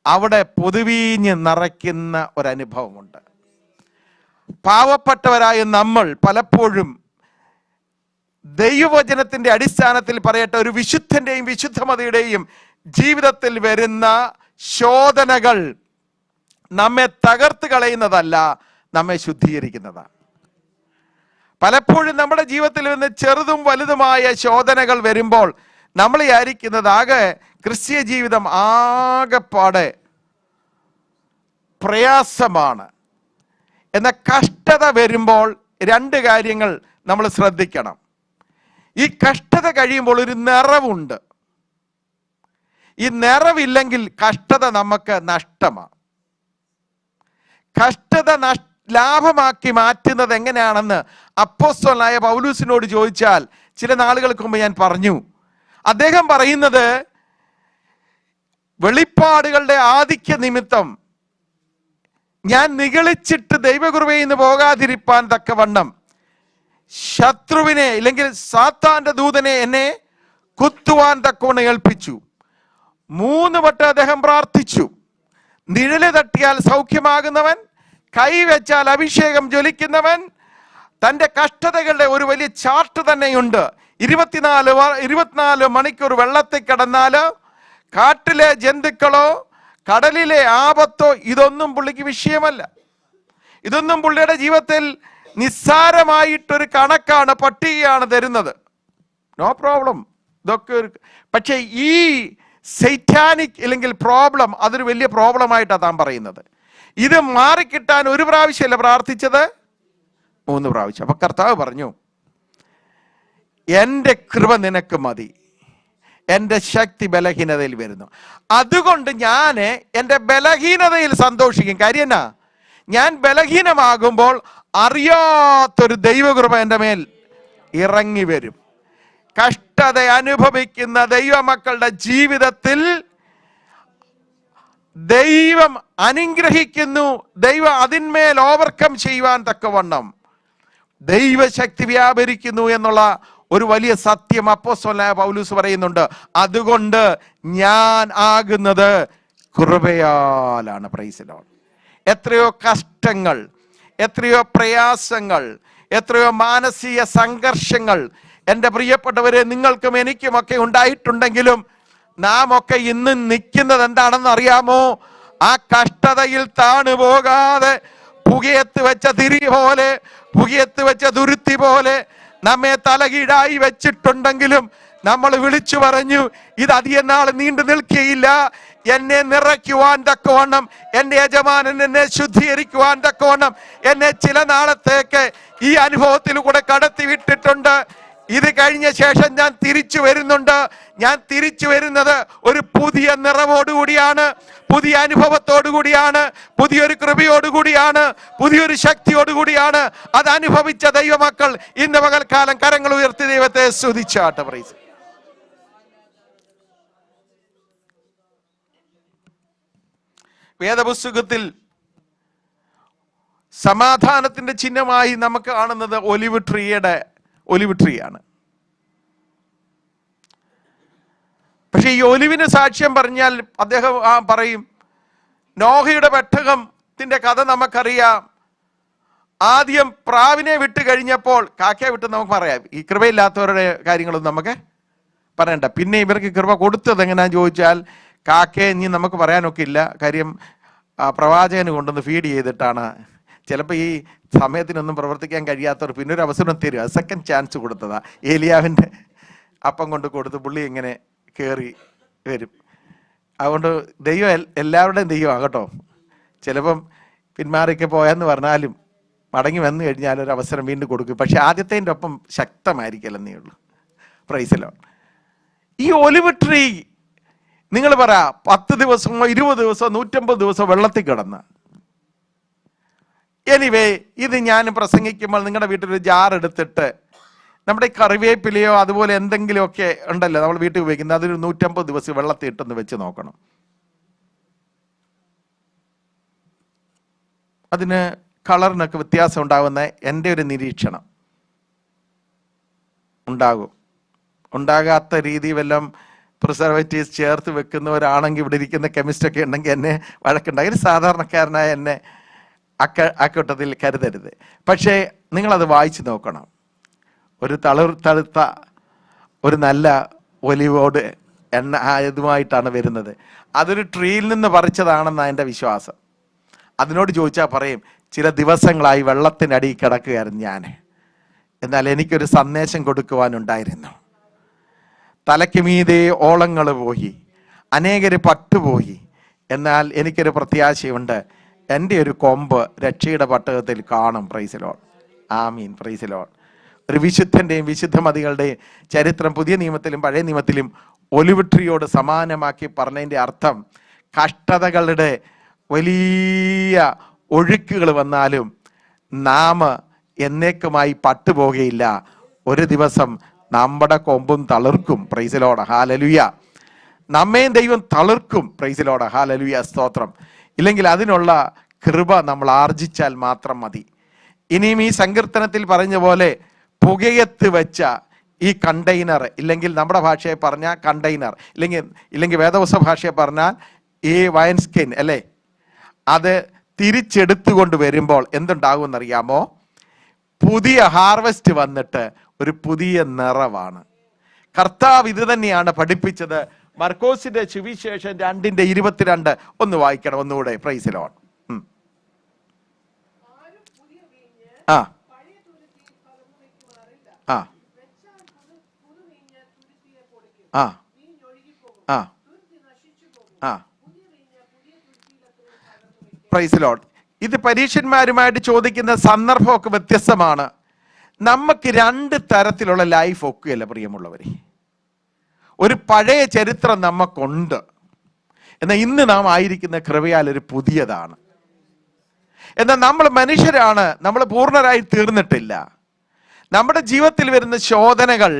അവിടെ പൊതുവീഞ്ഞ് നിറയ്ക്കുന്ന ഒരനുഭവമുണ്ട്. പാവപ്പെട്ടവരായ നമ്മൾ പലപ്പോഴും ദൈവവചനത്തിന്റെ അടിസ്ഥാനത്തിൽ പറയട്ടെ, ഒരു വിശുദ്ധന്റെയും വിശുദ്ധമതിയുടെയും ജീവിതത്തിൽ വരുന്ന ശോധനകൾ നമ്മെ തകർത്ത് കളയുന്നതല്ല, നമ്മെ ശുദ്ധീകരിക്കുന്നതാണ്. പലപ്പോഴും നമ്മുടെ ജീവിതത്തിൽ നിന്ന് ചെറുതും വലുതുമായ ശോധനകൾ വരുമ്പോൾ നമ്മൾ വിചാരിക്കുന്നത് ആകെ ക്രിസ്തീയ ജീവിതം ആകെപ്പാടെ പ്രയാസമാണ്. എന്ന കഷ്ടത വരുമ്പോൾ രണ്ട് കാര്യങ്ങൾ നമ്മൾ ശ്രദ്ധിക്കണം. ഈ കഷ്ടത കഴിയുമ്പോൾ ഒരു നിറവുണ്ട്. ഈ നിറവില്ലെങ്കിൽ കഷ്ടത നമുക്ക് നഷ്ടമാണ്. കഷ്ടത ലാഭമാക്കി മാറ്റുന്നത് എങ്ങനെയാണെന്ന് അപ്പോസ്തലനായ പൗലൂസിനോട് ചോദിച്ചാൽ ചില നാളുകൾക്ക് മുമ്പ് ഞാൻ പറഞ്ഞു. അദ്ദേഹം പറയുന്നത്, വെളിപ്പാടുകളുടെ ആധിക്യ നിമിത്തം ഞാൻ നിഗളിച്ചിട്ട് ദൈവകൃപയിൽ നിന്ന് പോകാതിരിപ്പാൻ തക്കവണ്ണം ശത്രുവിനെ ഇല്ലെങ്കിൽ സാത്താന്റെ ദൂതനെ എന്നെ കുത്തുവാൻ തക്കവണ്ണം ഏൽപ്പിച്ചു. 3 വട്ടം അദ്ദേഹം പ്രാർത്ഥിച്ചു. നിഴല് തട്ടിയാൽ സൗഖ്യമാകുന്നവൻ, കൈവച്ചാൽ അഭിഷേകം ജ്വലിക്കുന്നവൻ. തൻ്റെ കഷ്ടതകളുടെ ഒരു വലിയ ചാർട്ട് തന്നെയുണ്ട്. 24 മണിക്കൂർ വെള്ളത്തിൽ കിടന്നാലോ, കാട്ടിലെ ജന്തുക്കളോ, കടലിലെ ആപത്തോ, ഇതൊന്നും പുള്ളിക്ക് വിഷയമല്ല. ഇതൊന്നും പുള്ളിയുടെ ജീവിതത്തിൽ നിസ്സാരമായിട്ടൊരു കണക്കാണ്, പട്ടികയാണ് തരുന്നത്. No problem. ഇതൊക്കെ പക്ഷേ ഈ സൈറ്റാനിക് അല്ലെങ്കിൽ പ്രോബ്ലം, അതൊരു വലിയ പ്രോബ്ലമായിട്ടാണ് താൻ പറയുന്നത്. ഇത് മാറിക്കിട്ടാൻ ഒരു പ്രാവശ്യമല്ല പ്രാർത്ഥിച്ചത്, 3 പ്രാവശ്യം. അപ്പൊ കർത്താവ് പറഞ്ഞു, എൻ്റെ കൃപ നിനക്ക് മതി, എൻ്റെ ശക്തി ബലഹീനതയിൽ വരുന്നു. അതുകൊണ്ട് ഞാൻ എൻ്റെ ബലഹീനതയിൽ സന്തോഷിക്കും. കാര്യം എന്നാ, ഞാൻ ബലഹീനമാകുമ്പോൾ അറിയാത്തൊരു ദൈവകൃപ എൻ്റെ മേൽ ഇറങ്ങി വരും. കഷ്ടത അനുഭവിക്കുന്ന ദൈവമക്കളുടെ ജീവിതത്തിൽ ദൈവം അനുഗ്രഹിക്കുന്നു. ദൈവം അതിന്മേൽ ഓവർകം ചെയ്യുവാൻ തക്കവണ്ണം ദൈവശക്തി വ്യാപരിക്കുന്നു എന്നുള്ള ഒരു വലിയ സത്യം അപ്പോസ്തലനായ പൗലൂസ് പറയുന്നുണ്ട്. അതുകൊണ്ട് ഞാൻ ആകുന്നത് കൃപയാലാണ്. Price the Lord. എത്രയോ കഷ്ടങ്ങൾ, എത്രയോ പ്രയാസങ്ങൾ, എത്രയോ മാനസിക സംഘർഷങ്ങൾ എൻ്റെ പ്രിയപ്പെട്ടവരെ നിങ്ങൾക്കും എനിക്കുമൊക്കെ ഉണ്ടായിട്ടുണ്ടെങ്കിലും നാം ഒക്കെ ഇന്ന് നിൽക്കുന്നത് എന്താണെന്ന് അറിയാമോ? ആ കഷ്ടതയിൽ താണു പോകാതെ പുകയത്ത് വെച്ച തിരി പോലെ, പുകയത്ത് വെച്ച തുരുത്തി പോലെ നമ്മെ തലകീഴായി വെച്ചിട്ടുണ്ടെങ്കിലും നമ്മൾ വിളിച്ചു പറഞ്ഞു, ഇത് അധികം നാൾ നീണ്ടു നിൽക്കുകയില്ല. എന്നെ നിറയ്ക്കുവാൻ തക്കവണ്ണം, എൻ്റെ യജമാനൻ എന്നെ ശുദ്ധീകരിക്കുവാൻ തക്കവണ്ണം എന്നെ ചില നാളത്തേക്ക് ഈ അനുഭവത്തിൽ കൂടെ കടത്തി വിട്ടിട്ടുണ്ട്. ഇത് കഴിഞ്ഞ ശേഷം ഞാൻ തിരിച്ചു വരുന്നുണ്ട്. ഞാൻ തിരിച്ചു വരുന്നത് ഒരു പുതിയ നിറവോടുകൂടിയാണ്, പുതിയ അനുഭവത്തോടുകൂടിയാണ്, പുതിയൊരു കൃപയോടുകൂടിയാണ്, പുതിയൊരു ശക്തിയോടുകൂടിയാണ്. അത് അനുഭവിച്ച ദൈവമക്കൾ ഇന്ന് പകൽക്കാലം കരങ്ങൾ ഉയർത്തി ദൈവത്തെ സ്തുതിച്ചാട്ടെ. പ്രൈസ്. വേദപുസ്തകത്തിൽ സമാധാനത്തിന്റെ ചിഹ്നമായി നമുക്ക് കാണുന്നത് ഒലിവ് ട്രീയാണ്. പക്ഷെ ഈ ഒലിവിന് സാക്ഷ്യം പറഞ്ഞാൽ അദ്ദേഹം പറയും, നോഹയുടെ പെട്ടകത്തിന്റെ കഥ നമുക്കറിയാം. ആദ്യം പ്രാവിനെ വിട്ട് കഴിഞ്ഞപ്പോൾ കാക്കയെ വിട്ട് നമുക്ക് പറയാം. ഈ കൃപയില്ലാത്തവരുടെ കാര്യങ്ങളൊന്നും നമുക്ക് പറയണ്ട. പിന്നെ ഇവർക്ക് കൃപ കൊടുത്തത് എങ്ങനെയാന്ന് ചോദിച്ചാൽ കാക്കയെ ഇനി നമുക്ക് പറയാനൊക്കെ ഇല്ല. കാര്യം പ്രവാചകന് കൊണ്ടുവന്ന് ഫീഡ് ചെയ്തിട്ടാണ്. ചിലപ്പോൾ ഈ സമയത്തിനൊന്നും പ്രവർത്തിക്കാൻ കഴിയാത്തവർ പിന്നെ ഒരു അവസരം തരും. അത് സെക്കൻഡ് ചാൻസ് കൊടുത്തതാ. ഏലിയാവിൻ്റെ അപ്പം കൊണ്ട് കൊടുത്ത് പുള്ളി ഇങ്ങനെ കയറി വരും. അതുകൊണ്ട് ദൈവം എല്ലാവരുടെയും ദൈവമാണ് കേട്ടോ. ചിലപ്പം പിന്മാറിയൊക്കെ പോയെന്ന് പറഞ്ഞാലും മടങ്ങി വന്നു കഴിഞ്ഞാൽ ഒരു അവസരം വീണ്ടും കൊടുക്കും. പക്ഷെ ആദ്യത്തേൻ്റെ ഒപ്പം ശക്തമായിരിക്കലെന്നേ ഉള്ളൂ. Price the Lord. ഈ ഒലിവ് ട്രീ നിങ്ങൾ പറ, 10 ദിവസമോ 20 ദിവസമോ 150 ദിവസമോ വെള്ളത്തിൽ കിടന്ന്. എനിവേ, ഇത് ഞാൻ പ്രസംഗിക്കുമ്പോൾ നിങ്ങളുടെ വീട്ടിലൊരു ജാർ എടുത്തിട്ട് നമ്മുടെ കറിവേപ്പിലയോ അതുപോലെ എന്തെങ്കിലുമൊക്കെ ഉണ്ടല്ലോ നമ്മൾ വീട്ടിൽ ഉപയോഗിക്കുന്നത്, അതൊരു 150 ദിവസം വെള്ളത്തിൽ ഇട്ടെന്ന് വെച്ച് നോക്കണം. അതിന് കളറിനൊക്കെ വ്യത്യാസം ഉണ്ടാകുന്ന എൻ്റെ ഒരു നിരീക്ഷണം. ഉണ്ടാകാത്ത രീതി വല്ലതും പ്രിസർവേറ്റീവ്സ് ചേർത്ത് വെക്കുന്നവരാണെങ്കിൽ ഇവിടെ ഇരിക്കുന്ന കെമിസ്റ്റൊക്കെ ഉണ്ടെങ്കിൽ എന്നെ വഴക്കുണ്ടായി. ഒരു സാധാരണക്കാരനായ എന്നെ അക്കൂട്ടത്തിൽ കരുതരുത്. പക്ഷേ നിങ്ങളത് വായിച്ചു നോക്കണം. ഒരു തളുത്ത ഒരു നല്ല ഒലിവോട് എണ്ണ ആയതുമായിട്ടാണ് വരുന്നത്. അതൊരു ട്രീയിൽ നിന്ന് പറിച്ചതാണെന്നാണ് എൻ്റെ വിശ്വാസം. അതിനോട് ചോദിച്ചാൽ പറയും, ചില ദിവസങ്ങളായി വെള്ളത്തിനടിയിൽ കിടക്കുകയായിരുന്നു ഞാൻ, എന്നാൽ എനിക്കൊരു സന്ദേശം കൊടുക്കുവാനുണ്ടായിരുന്നു. തലയ്ക്ക് മീതെ ഓളങ്ങൾ പോയി, അനേകര് പട്ടുപോയി, എന്നാൽ എനിക്കൊരു പ്രത്യാശയുണ്ട്, എൻ്റെ ഒരു കൊമ്പ് രക്ഷയുടെ പട്ടകത്തിൽ കാണും. Price the Lord. Amin. Price the Lord. ഒരു വിശുദ്ധൻ്റെയും വിശുദ്ധമതികളുടെയും ചരിത്രം പുതിയ നിയമത്തിലും പഴയ നിയമത്തിലും ഒലിവ് ട്രീയോട് സമാനമാക്കി പറഞ്ഞതിൻ്റെ അർത്ഥം, കഷ്ടതകളുടെ വലിയ ഒഴുക്കുകൾ വന്നാലും നാം എന്നേക്കുമായി പട്ടുപോകുകയില്ല. ഒരു ദിവസം നമ്മുടെ കൊമ്പും തളിർക്കും. Praise the Lord. ഹല്ലേലൂയ. നമ്മയും ദൈവം തളിർക്കും. Praise the Lord. ഹല്ലേലൂയ. സ്തോത്രം. ഇല്ലെങ്കിൽ അതിനുള്ള കൃപ നമ്മൾ ആർജിച്ചാൽ മാത്രം മതി. ഇനിയും ഈ സങ്കീർത്തനത്തിൽ പറഞ്ഞ പോലെ പുകയത്ത് വെച്ച ഈ കണ്ടെയ്നർ, ഇല്ലെങ്കിൽ നമ്മുടെ ഭാഷയെ പറഞ്ഞാൽ കണ്ടെയ്നർ, ഇല്ലെങ്കിൽ വേദവസ്ത ഭാഷയെ പറഞ്ഞാൽ ഈ വൈൻ സ്കിൻ അല്ലേ, അത് തിരിച്ചെടുത്തുകൊണ്ട് വരുമ്പോൾ എന്തുണ്ടാകുമെന്നറിയാമോ? പുതിയ ഹാർവെസ്റ്റ് വന്നിട്ട് ഒരു പുതിയ നിറവാണ്. കർത്താവ് ഇത് തന്നെയാണ് പഠിപ്പിച്ചത്. മർക്കോസിന്റെ സുവിശേഷം 2:22 ഒന്ന് വായിക്കണം ഒന്നുകൂടെ. Price the Lord. ആ ആ ആ ആ ആ പ്രൈസ് ദി ലോർഡ്. ഇത് പരീക്ഷന്മാരുമായിട്ട് ചോദിക്കുന്ന സന്ദർഭമൊക്കെ വ്യത്യസ്തമാണ്. നമുക്ക് 2 തരത്തിലുള്ള ലൈഫ് ഒക്കുകയല്ല പ്രിയമുള്ളവരെ. ഒരു പഴയ ചരിത്രം നമുക്കുണ്ട്, എന്നാൽ ഇന്ന് നാം ആയിരിക്കുന്ന കൃപയാൽ ഒരു പുതിയതാണ്. എന്നാൽ നമ്മൾ മനുഷ്യരാണ്, നമ്മൾ പൂർണ്ണരായി തീർന്നിട്ടില്ല. നമ്മുടെ ജീവിതത്തിൽ വരുന്ന ശോധനകൾ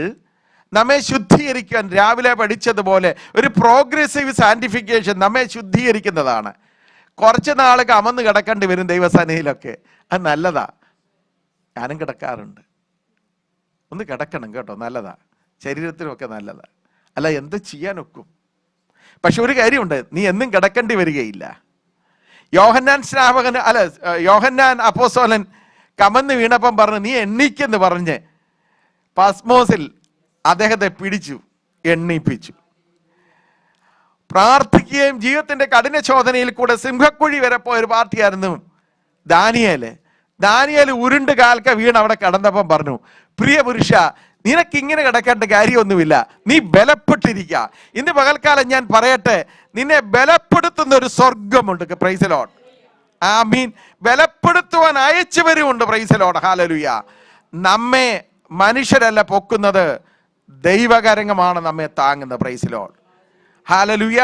നമ്മെ ശുദ്ധീകരിക്കാൻ, രാവിലെ പഠിച്ചതുപോലെ ഒരു പ്രോഗ്രസീവ് സാന്റിഫിക്കേഷൻ നമ്മെ ശുദ്ധീകരിക്കുന്നതാണ്. കുറച്ച് നാളൊക്കെ അമന്ന് കിടക്കേണ്ടി വരും ദൈവസന്നിധിയിലൊക്കെ, അത് നല്ലതാ. ഞാനും കിടക്കാറുണ്ട്. ഒന്ന് കിടക്കണം കേട്ടോ, നല്ലതാ. ശരീരത്തിനുമൊക്കെ നല്ലതാ. അല്ല, എന്ത് ചെയ്യാനൊക്കും. പക്ഷെ ഒരു കാര്യമുണ്ട്, നീ എന്നും കിടക്കേണ്ടി വരികയില്ല. യോഹന്നാൻ അപ്പോസ്തലൻ കമന്ന് വീണപ്പം പറഞ്ഞു, നീ എണ്ണീക്കെന്ന് പറഞ്ഞ് പസ്മോസിൽ അദ്ദേഹത്തെ പിടിച്ചു, എണ്ണീപ്പിച്ചു. പ്രാർത്ഥിക്കുകയും ജീവിതത്തിന്റെ കഠിന ശോധനയിൽ കൂടെ സിംഹക്കുഴി വരെ പോയ ഒരു പാർട്ടിയായിരുന്നു ദാനിയേൽ ഉരുണ്ട് കാൽക്ക വീണ് അവിടെ കിടന്നപ്പം പറഞ്ഞു, പ്രിയ പുരുഷ, നിനക്ക് ഇങ്ങനെ കിടക്കേണ്ട കാര്യമൊന്നുമില്ല, നീ ബലപ്പെട്ടിരിക്കുക. ഇന്ന് പകൽക്കാലം ഞാൻ പറയട്ടെ, നിന്നെ ബലപ്പെടുത്തുന്ന ഒരു സ്വർഗമുണ്ട്. Praise the Lord. ആമീൻ. ബലപ്പെടുത്തുവാൻ അയച്ചവരുമുണ്ട്. Praise the Lord. ഹല്ലേലൂയ. നമ്മെ മനുഷ്യരല്ല പൊക്കുന്നത്, ദൈവകരമാണ് നമ്മെ താങ്ങുന്നത്. Praise the Lord. ഹല്ലേലൂയ.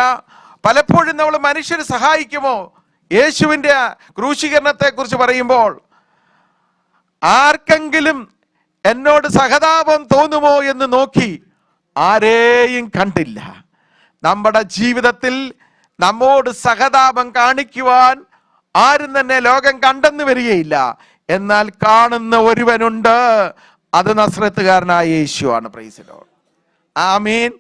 പലപ്പോഴും നമ്മൾ മനുഷ്യരെ സഹായിക്കുമോ? യേശുവിൻ്റെ ക്രൂശീകരണത്തെ കുറിച്ച് പറയുമ്പോൾ, ആർക്കെങ്കിലും എന്നോട് സഹതാപം തോന്നുമോ എന്ന് നോക്കി ആരെയും കണ്ടില്ല. നമ്മുടെ ജീവിതത്തിൽ നമ്മോട് സഹതാപം കാണിക്കുവാൻ ആരും തന്നെ ലോകം കണ്ടെന്ന് വരികയില്ല. എന്നാൽ കാണുന്ന ഒരുവനുണ്ട്, അത് നസ്രത്തുകാരനായ യേശുവാണ്. Praise the Lord. ആമീൻ.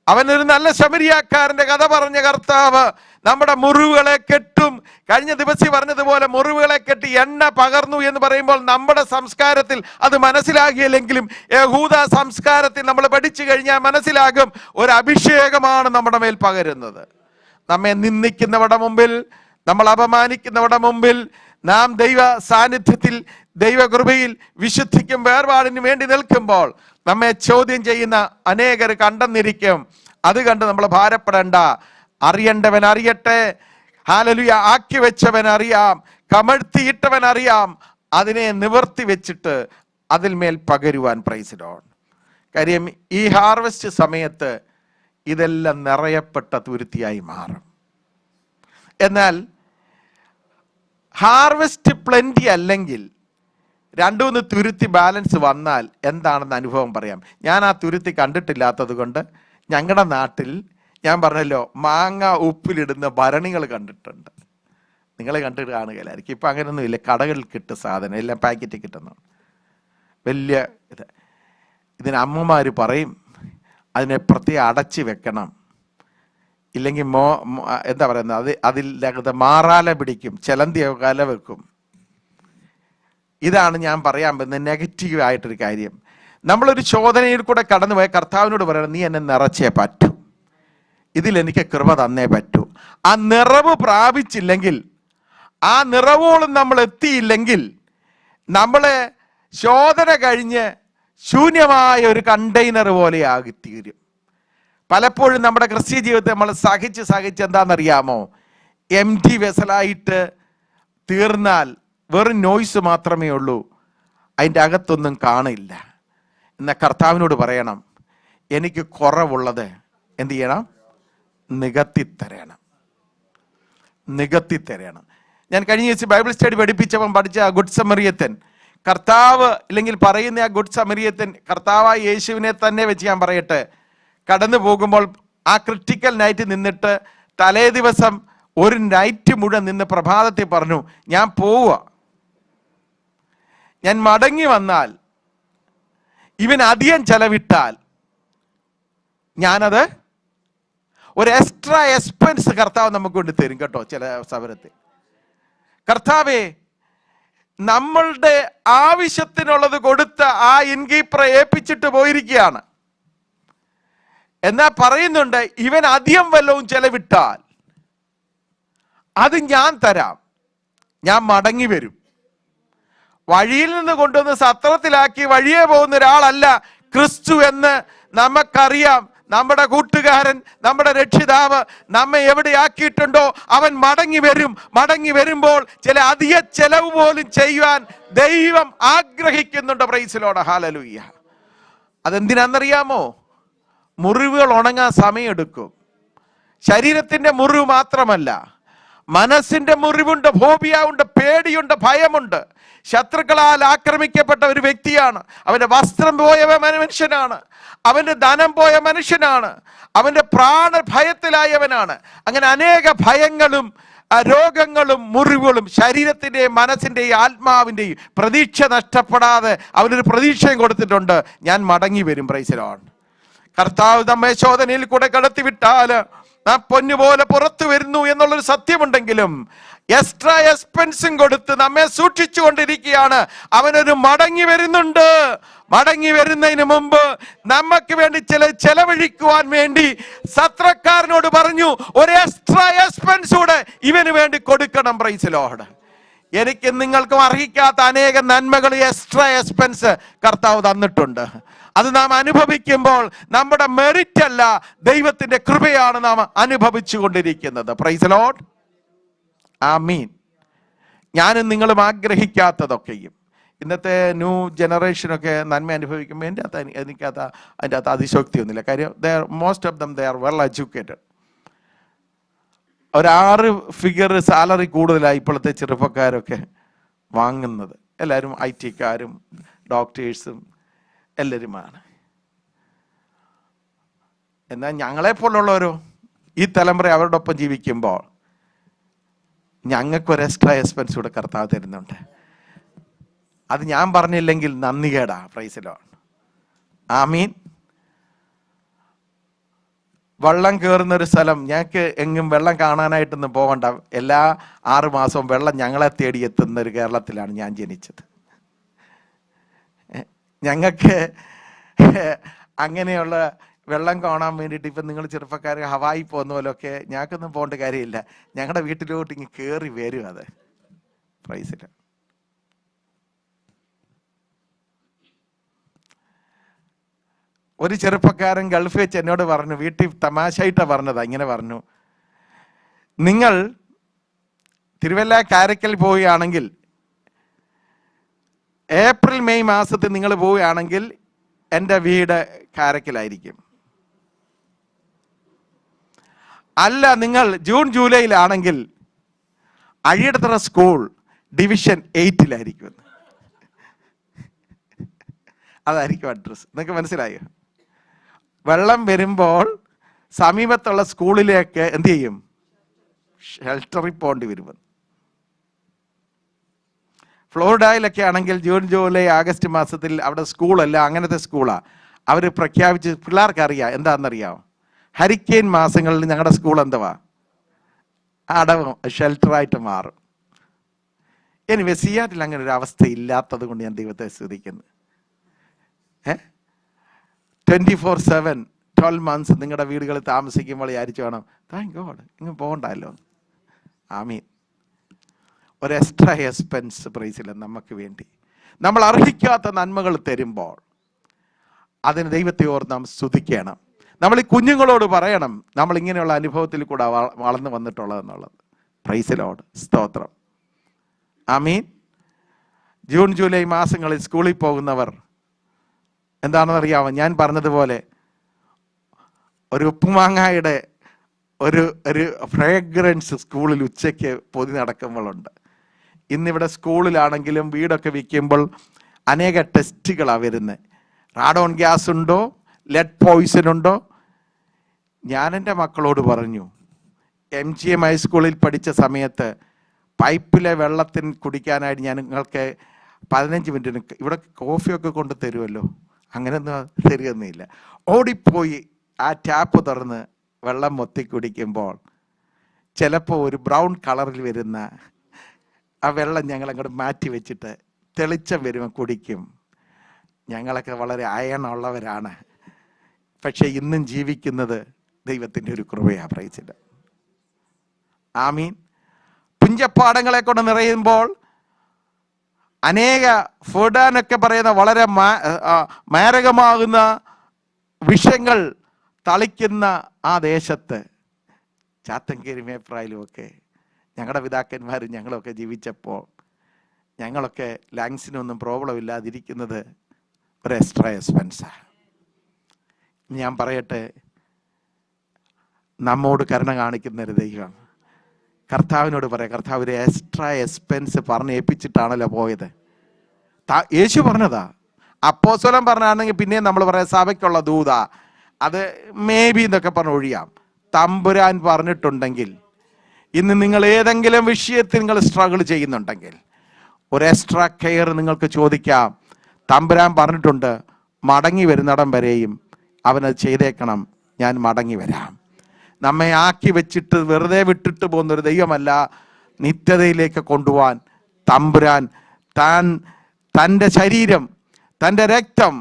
അവനൊരു നല്ല ശമരിയാക്കാരന്റെ കഥ പറഞ്ഞ കർത്താവ് നമ്മുടെ മുറിവുകളെ കെട്ടും. കഴിഞ്ഞ ദിവസം പറഞ്ഞതുപോലെ മുറിവുകളെ കെട്ടി എണ്ണ പകർന്നു എന്ന് പറയുമ്പോൾ നമ്മുടെ സംസ്കാരത്തിൽ അത് മനസ്സിലാകില്ലെങ്കിലും യഹൂദ സംസ്കാരത്തിൽ നമ്മൾ പഠിച്ചു കഴിഞ്ഞാൽ മനസ്സിലാകും, ഒരു അഭിഷേകമാണ് നമ്മുടെ മേൽ പകരുന്നത്. നമ്മെ നിന്ദിക്കുന്നവരുടെ മുമ്പിൽ, നമ്മൾ അപമാനിക്കുന്നവരുടെ മുമ്പിൽ നാം ദൈവ സാന്നിധ്യത്തിൽ, ദൈവകൃപയിൽ, വിശുദ്ധിക്കും വേർപാടിനും വേണ്ടി നിൽക്കുമ്പോൾ നമ്മെ ചോദ്യം ചെയ്യുന്ന അനേകർ കണ്ടെന്നിരിക്കും. അത് കണ്ട് നമ്മൾ ഭാരപ്പെടേണ്ട. അറിയേണ്ടവൻ അറിയട്ടെ. ഹല്ലേലൂയ. ആക്കി വെച്ചവൻ അറിയാം, കമഴ്ത്തിയിട്ടവൻ അറിയാം. അതിനെ നിവർത്തി വെച്ചിട്ട് അതിൽ മേൽ പകരുവാൻ. Price the Lord. കാര്യം ഈ ഹാർവെസ്റ്റ് സമയത്ത് ഇതെല്ലാം നിറയപ്പെട്ട തുരുത്തിയായി മാറും. എന്നാൽ ഹാർവെസ്റ്റ് പ്ലെന്റി അല്ലെങ്കിൽ 2-3 തുരുത്തി ബാലൻസ് വന്നാൽ എന്താണെന്ന് അനുഭവം പറയാം. ഞാൻ ആ തുരുത്തി കണ്ടിട്ടില്ലാത്തത് കൊണ്ട് ഞങ്ങളുടെ നാട്ടിൽ ഞാൻ പറഞ്ഞല്ലോ, മാങ്ങ ഉപ്പിലിടുന്ന ഭരണികൾ കണ്ടിട്ടുണ്ട്. നിങ്ങൾ കണ്ടിട്ട് കാണുകയില്ലായിരിക്കും. ഇപ്പം അങ്ങനെയൊന്നും ഇല്ല, കടകളിൽ കിട്ടും സാധനം, എല്ലാം പാക്കറ്റിൽ കിട്ടുന്നു. വലിയ ഇതിന് അമ്മമാർ പറയും, അതിനെ പ്രത്യേകം അടച്ച് വെക്കണം, ഇല്ലെങ്കിൽ എന്താ പറയുന്നത്, അതിൽ മാറാല പിടിക്കും, ചിലന്തിയൊക്കെ കല വെക്കും. ഇതാണ് ഞാൻ പറയാൻ പറ്റുന്ന നെഗറ്റീവ് ആയിട്ടൊരു കാര്യം. നമ്മളൊരു ശോധനയിൽ കൂടെ കടന്നു പോയ കർത്താവിനോട് പറയണം, നീ എന്നെ നിറച്ചേ പറ്റൂ, ഇതിലെനിക്ക് കൃപ തന്നേ പറ്റൂ. ആ നിറവ് പ്രാപിച്ചില്ലെങ്കിൽ, ആ നിറവോളം നമ്മൾ എത്തിയില്ലെങ്കിൽ, നമ്മളെ ശോധന കഴിഞ്ഞ് ശൂന്യമായ ഒരു കണ്ടെയ്നർ പോലെ ആകിത്തീരും. പലപ്പോഴും നമ്മുടെ ക്രിസ്ത്യ ജീവിതത്തെ നമ്മൾ സഹിച്ച് എന്താണെന്നറിയാമോ, എംറ്റി വെസലായിട്ട് തീർന്നാൽ വെറും നോയ്സ് മാത്രമേ ഉള്ളൂ. അതിൻ്റെ അകത്തൊന്നും കാണില്ല. എന്നാൽ കർത്താവിനോട് പറയണം, എനിക്ക് കുറവുള്ളത് എന്ത് ചെയ്യണം? നികത്തിത്തരണം. ഞാൻ കഴിഞ്ഞ ദിവസം ബൈബിൾ സ്റ്റഡി പഠിപ്പിച്ചപ്പം പഠിച്ച ആ ഗുഡ് സമറിയത്തൻ, കർത്താവ് ഇല്ലെങ്കിൽ പറയുന്ന ആ ഗുഡ് സമറിയത്തൻ കർത്താവായ യേശുവിനെ തന്നെ വെച്ച് ഞാൻ പറയട്ടെ, കടന്നു പോകുമ്പോൾ ആ ക്രിട്ടിക്കൽ നൈറ്റ് നിന്നിട്ട് തലേ ദിവസം ഒരു നൈറ്റ് മുഴുവൻ നിന്ന് പ്രഭാതത്തിൽ പറഞ്ഞു, ഞാൻ പോവുക, ഞാൻ മടങ്ങി വന്നാൽ ഇവൻ അധികം ചെലവിട്ടാൽ ഞാനത് ഒരു എക്സ്ട്രാ എക്സ്പെൻസ് കർത്താവ് നമുക്ക് കൊണ്ട് തരും കേട്ടോ. ചില സമരത്തിൽ കർത്താവേ, നമ്മളുടെ ആവശ്യത്തിനുള്ളത് കൊടുത്ത ആ ഇൻകീപ്പറെ ഏൽപ്പിച്ചിട്ട് പോയിരിക്കുകയാണ്. എന്നാ പറയുന്നുണ്ട്, ഇവൻ അധികം വല്ലവും ചെലവിട്ടാൽ അത് ഞാൻ തരാം, ഞാൻ മടങ്ങി വരും. വഴിയിൽ നിന്ന് കൊണ്ടുവന്ന് സത്രത്തിലാക്കി വഴിയെ പോകുന്ന ഒരാളല്ല ക്രിസ്തു എന്ന് നമുക്കറിയാം. നമ്മുടെ കൂട്ടുകാരൻ, നമ്മുടെ രക്ഷിതാവ് നമ്മെ എവിടെയാക്കിയിട്ടുണ്ടോ അവൻ മടങ്ങി വരും. മടങ്ങി വരുമ്പോൾ ചില അധിക ചെലവ് പോലും ചെയ്യുവാൻ ദൈവം ആഗ്രഹിക്കുന്നുണ്ട്. Praise the Lord, hallelujah. അതെന്തിനാണെന്നറിയാമോ? മുറിവുകൾ ഉണങ്ങാൻ സമയമെടുക്കും. ശരീരത്തിന്റെ മുറിവ് മാത്രമല്ല, മനസ്സിന്റെ മുറിവുണ്ട്, ഫോബിയ ഉണ്ട്, പേടിയുണ്ട്, ഭയമുണ്ട്. ശത്രുക്കളാൽ ആക്രമിക്കപ്പെട്ട ഒരു വ്യക്തിയാണ്. അവന്റെ വസ്ത്രം പോയ മനുഷ്യനാണ്, അവന്റെ ധനം പോയ മനുഷ്യനാണ്, അവന്റെ പ്രാണ ഭയത്തിലായവനാണ്. അങ്ങനെ അനേക ഭയങ്ങളും രോഗങ്ങളും മുറിവുകളും ശരീരത്തിന്റെയും മനസ്സിന്റെയും ആത്മാവിന്റെയും പ്രതീക്ഷ നഷ്ടപ്പെടാതെ അവനൊരു പ്രതീക്ഷയും കൊടുത്തിട്ടുണ്ട്, ഞാൻ മടങ്ങി വരും. Price the Lord. കർത്താവ് നമ്മെ ശോധനയിൽ കൂടെ കടത്തിവിട്ടാൽ നാം പൊന്നുപോലെ പുറത്തു വരുന്നു എന്നുള്ളൊരു സത്യമുണ്ടെങ്കിലും എക്സ്ട്രാ എക്സ്പെൻസും കൊടുത്ത് നമ്മെ സൂക്ഷിച്ചു കൊണ്ടിരിക്കുകയാണ്. അവനൊരു മടങ്ങി വരുന്നുണ്ട്. മടങ്ങി വരുന്നതിന് മുമ്പ് നമുക്ക് വേണ്ടി ചെലവഴിക്കുവാൻ വേണ്ടി സത്രക്കാരനോട് പറഞ്ഞു, ഒരു എക്സ്ട്രാ എക്സ്പെൻസ് കൂടെ ഇവന് വേണ്ടി കൊടുക്കണം. Price the Lord. എനിക്ക് നിങ്ങൾക്കും അർഹിക്കാത്ത അനേക നന്മകൾ, എക്സ്ട്രാ എക്സ്പെൻസ് കർത്താവ് തന്നിട്ടുണ്ട്. അത് നാം അനുഭവിക്കുമ്പോൾ നമ്മുടെ മെറിറ്റ് അല്ല, ദൈവത്തിന്റെ കൃപയാണ് നാം അനുഭവിച്ചു കൊണ്ടിരിക്കുന്നത്. പ്രൈസ് ദി ലോർഡ്, ആമീൻ. ഞാനും നിങ്ങളും ആഗ്രഹിക്കാത്തതൊക്കെയും ഇന്നത്തെ ന്യൂ ജനറേഷനൊക്കെ നന്മ അനുഭവിക്കുമ്പോൾ അതിൻ്റെ അകത്ത് അതിശോക്തിയൊന്നുമില്ല. കാര്യം most of them they are well educated. ഒരു 6 ഫിഗർ സാലറി കൂടുതലായി ഇപ്പോഴത്തെ ചെറുപ്പക്കാരൊക്കെ വാങ്ങുന്നത്. എല്ലാവരും IT-ക്കാരും ഡോക്ടേഴ്സും എല്ലാവരുമാണ്. എന്നാൽ ഞങ്ങളെപ്പോലുള്ളവരോ ഈ തലമുറ അവരുടെ ഒപ്പം ജീവിക്കുമ്പോൾ ഞങ്ങൾക്കൊരു എക്സ്ട്രാ എക്സ്പെൻസ് കൂടെ കർത്താവ് തരുന്നുണ്ട്. അത് ഞാൻ പറഞ്ഞില്ലെങ്കിൽ നന്ദി കേടാ. പ്രൈസ് ദി ലോർഡ്, ആമീൻ. വെള്ളം കയറുന്നൊരു സ്ഥലം, ഞങ്ങൾക്ക് എങ്ങും വെള്ളം കാണാനായിട്ടൊന്നും പോകണ്ട. എല്ലാ 6 മാസവും വെള്ളം ഞങ്ങളെ തേടി എത്തുന്ന ഒരു കേരളത്തിലാണ് ഞാൻ ജനിച്ചത്. ഞങ്ങൾക്ക് അങ്ങനെയുള്ള വെള്ളം കാണാൻ വേണ്ടിയിട്ട് ഇപ്പം നിങ്ങൾ ചെറുപ്പക്കാർ ഹവായി പോകുന്ന പോലൊക്കെ ഞങ്ങൾക്കൊന്നും പോകേണ്ട കാര്യമില്ല. ഞങ്ങളുടെ വീട്ടിലോട്ട് ഇങ്ങ് കയറി വരും അത്. Price the Lord. ഒരു ചെറുപ്പക്കാരൻ ഗൾഫിൽ വെച്ച് എന്നോട് പറഞ്ഞു, വീട്ടിൽ തമാശയായിട്ടാണ് പറഞ്ഞതാ, ഇങ്ങനെ പറഞ്ഞു, നിങ്ങൾ തിരുവല്ല കാരക്കൽ പോവുകയാണെങ്കിൽ ഏപ്രിൽ മെയ് മാസത്തിൽ നിങ്ങൾ പോവുകയാണെങ്കിൽ എൻ്റെ വീട് കാരക്കലായിരിക്കും. അല്ല, നിങ്ങൾ ജൂൺ ജൂലൈയിലാണെങ്കിൽ അഴിയടത്തറ സ്കൂൾ ഡിവിഷൻ 8-ലായിരിക്കും. അതായിരിക്കും അഡ്രസ്. നിങ്ങൾക്ക് മനസ്സിലായോ? വെള്ളം വരുമ്പോൾ സമീപത്തുള്ള സ്കൂളിലേക്ക് എന്ത് ചെയ്യും? ഷെൽട്ടറിൽ പോകേണ്ടി വരും. ഫ്ലോറിഡയിലൊക്കെ ആണെങ്കിൽ ജൂൺ ജൂലൈ ആഗസ്റ്റ് മാസത്തിൽ അവിടെ സ്കൂളല്ല, അങ്ങനത്തെ സ്കൂളാണ് അവർ പ്രഖ്യാപിച്ച്. പിള്ളേർക്ക് അറിയാം എന്താണെന്നറിയാമോ? ഹരിക്കെയിൻ മാസങ്ങളിൽ ഞങ്ങളുടെ സ്കൂൾ എന്തുവാ? അടവും ഷെൽട്ടറായിട്ട് മാറും. എനിവേ, സിയാറ്റിൽ അങ്ങനെ ഒരു അവസ്ഥ ഇല്ലാത്തത് കൊണ്ട് ഞാൻ ദൈവത്തെ സ്തുതിക്കുന്നു. 24/7 12 months നിങ്ങളുടെ വീടുകളിൽ താമസിക്കുമ്പോൾ വിചാരിച്ചു വേണം, താങ്ക് ഗോഡ്, ഇങ്ങ് പോകണ്ടല്ലോ. ആമീൻ. ഒരു എക്സ്ട്രാ എക്സ്പെൻസ് പ്രൈസില്ല നമുക്ക് വേണ്ടി. നമ്മൾ അർഹിക്കാത്ത നന്മകൾ തരുമ്പോൾ അതിന് ദൈവത്തെ ഓർത്ത് നാം സ്തുതിക്കണം. നമ്മൾ ഈ കുഞ്ഞുങ്ങളോട് പറയണം, നമ്മൾ ഇങ്ങനെയുള്ള അനുഭവത്തിൽ കൂടെ വളർന്നു വന്നിട്ടുള്ളതെന്നുള്ളത്. പ്രൈസ് ദി ലോർഡ്, സ്തോത്രം, ആമീൻ. ജൂൺ ജൂലൈ മാസങ്ങളിൽ സ്കൂളിൽ പോകുന്നവർ എന്താണെന്നറിയാമോ? ഞാൻ പറഞ്ഞതുപോലെ ഒരു ഉപ്പുമാങ്ങായുടെ ഒരു ഫ്രേഗ്രൻസ് സ്കൂളിൽ ഉച്ചയ്ക്ക് പൊതി നടക്കുമ്പോഴുണ്ട്. ഇന്നിവിടെ സ്കൂളിലാണെങ്കിലും വീടൊക്കെ വിൽക്കുമ്പോൾ അനേക ടെസ്റ്റുകളാണ് വരുന്നത്. റാഡോൺ ഗ്യാസ് ഉണ്ടോ, ലെഡ് പോയിസൺ ഉണ്ടോ? ഞാൻ എൻ്റെ മക്കളോട് പറഞ്ഞു, MGM ഹൈസ്കൂളിൽ പഠിച്ച സമയത്ത് പൈപ്പിലെ വെള്ളത്തിന് കുടിക്കാനായിട്ട് ഞാൻ നിങ്ങൾക്ക് 15 മിനിറ്റിന് ഇവിടെ കോഫിയൊക്കെ കൊണ്ട് തരുമല്ലോ, അങ്ങനെയൊന്നും തരുകയൊന്നുമില്ല. ഓടിപ്പോയി ആ ടാപ്പ് തുറന്ന് വെള്ളം മൊത്തി കുടിക്കുമ്പോൾ ചിലപ്പോൾ ഒരു ബ്രൗൺ കളറിൽ വരുന്ന ആ വെള്ളം ഞങ്ങൾ അങ്ങോട്ട് മാറ്റി വെച്ചിട്ട് തെളിച്ചം വരുമ്പോൾ കുടിക്കും. ഞങ്ങളൊക്കെ വളരെ അയണുള്ളവരാണ്. പക്ഷെ ഇന്നും ജീവിക്കുന്നത് ദൈവത്തിൻ്റെ ഒരു കൃപയാണ്. പ്രൈസില്ല. ആമീൻ. പുഞ്ചപ്പാടങ്ങളെ കൊണ്ട് നിറയുമ്പോൾ അനേക ഫുഡാനൊക്കെ പറയുന്ന വളരെ മാരകമാകുന്ന വിഷങ്ങൾ തളിക്കുന്ന ആ ദേശത്ത് ചാത്തങ്കേരി മേപ്രായിലും ഒക്കെ ഞങ്ങളുടെ പിതാക്കന്മാരും ഞങ്ങളൊക്കെ ജീവിച്ചപ്പോൾ ഞങ്ങളൊക്കെ ലങ്സിനൊന്നും പ്രോബ്ലം ഇല്ലാതിരിക്കുന്നത് ഒരു എക്സ്ട്രാ എക്സ്പെൻസാണ്. ഞാൻ പറയട്ടെ, നമ്മോട് കരുണ കാണിക്കുന്ന ഒരു ദൈവം. കർത്താവിനോട് പറയാം, കർത്താവ് ഒരു എക്സ്ട്രാ എക്സ്പെൻസ് പറഞ്ഞ് ഏൽപ്പിച്ചിട്ടാണല്ലോ പോയത്. യേശു പറഞ്ഞതാ. അപ്പോസ്തലൻ പറഞ്ഞാണെങ്കിൽ പിന്നെയും നമ്മൾ പറയാം സഭയ്ക്കുള്ള ദൂത, അത് മേ ബി എന്നൊക്കെ പറഞ്ഞ് ഒഴിയാം. തമ്പുരാൻ പറഞ്ഞിട്ടുണ്ടെങ്കിൽ, ഇന്ന് നിങ്ങൾ ഏതെങ്കിലും വിഷയത്തിൽ നിങ്ങൾ സ്ട്രഗിൾ ചെയ്യുന്നുണ്ടെങ്കിൽ ഒരു എക്സ്ട്രാ കെയർ നിങ്ങൾക്ക് ചോദിക്കാം. തമ്പുരാൻ പറഞ്ഞിട്ടുണ്ട്, മടങ്ങി വരുന്നിടം വരെയും അവനത് ചെയ്തേക്കണം, ഞാൻ മടങ്ങി വരാം. നമ്മെ ആക്കി വെച്ചിട്ട് വെറുതെ വിട്ടിട്ട് പോകുന്നൊരു ദൈവമല്ല. നിത്യതയിലേക്ക് കൊണ്ടുപോകാൻ തമ്പുരാൻ തൻ്റെ ശരീരം, തൻ്റെ രക്തം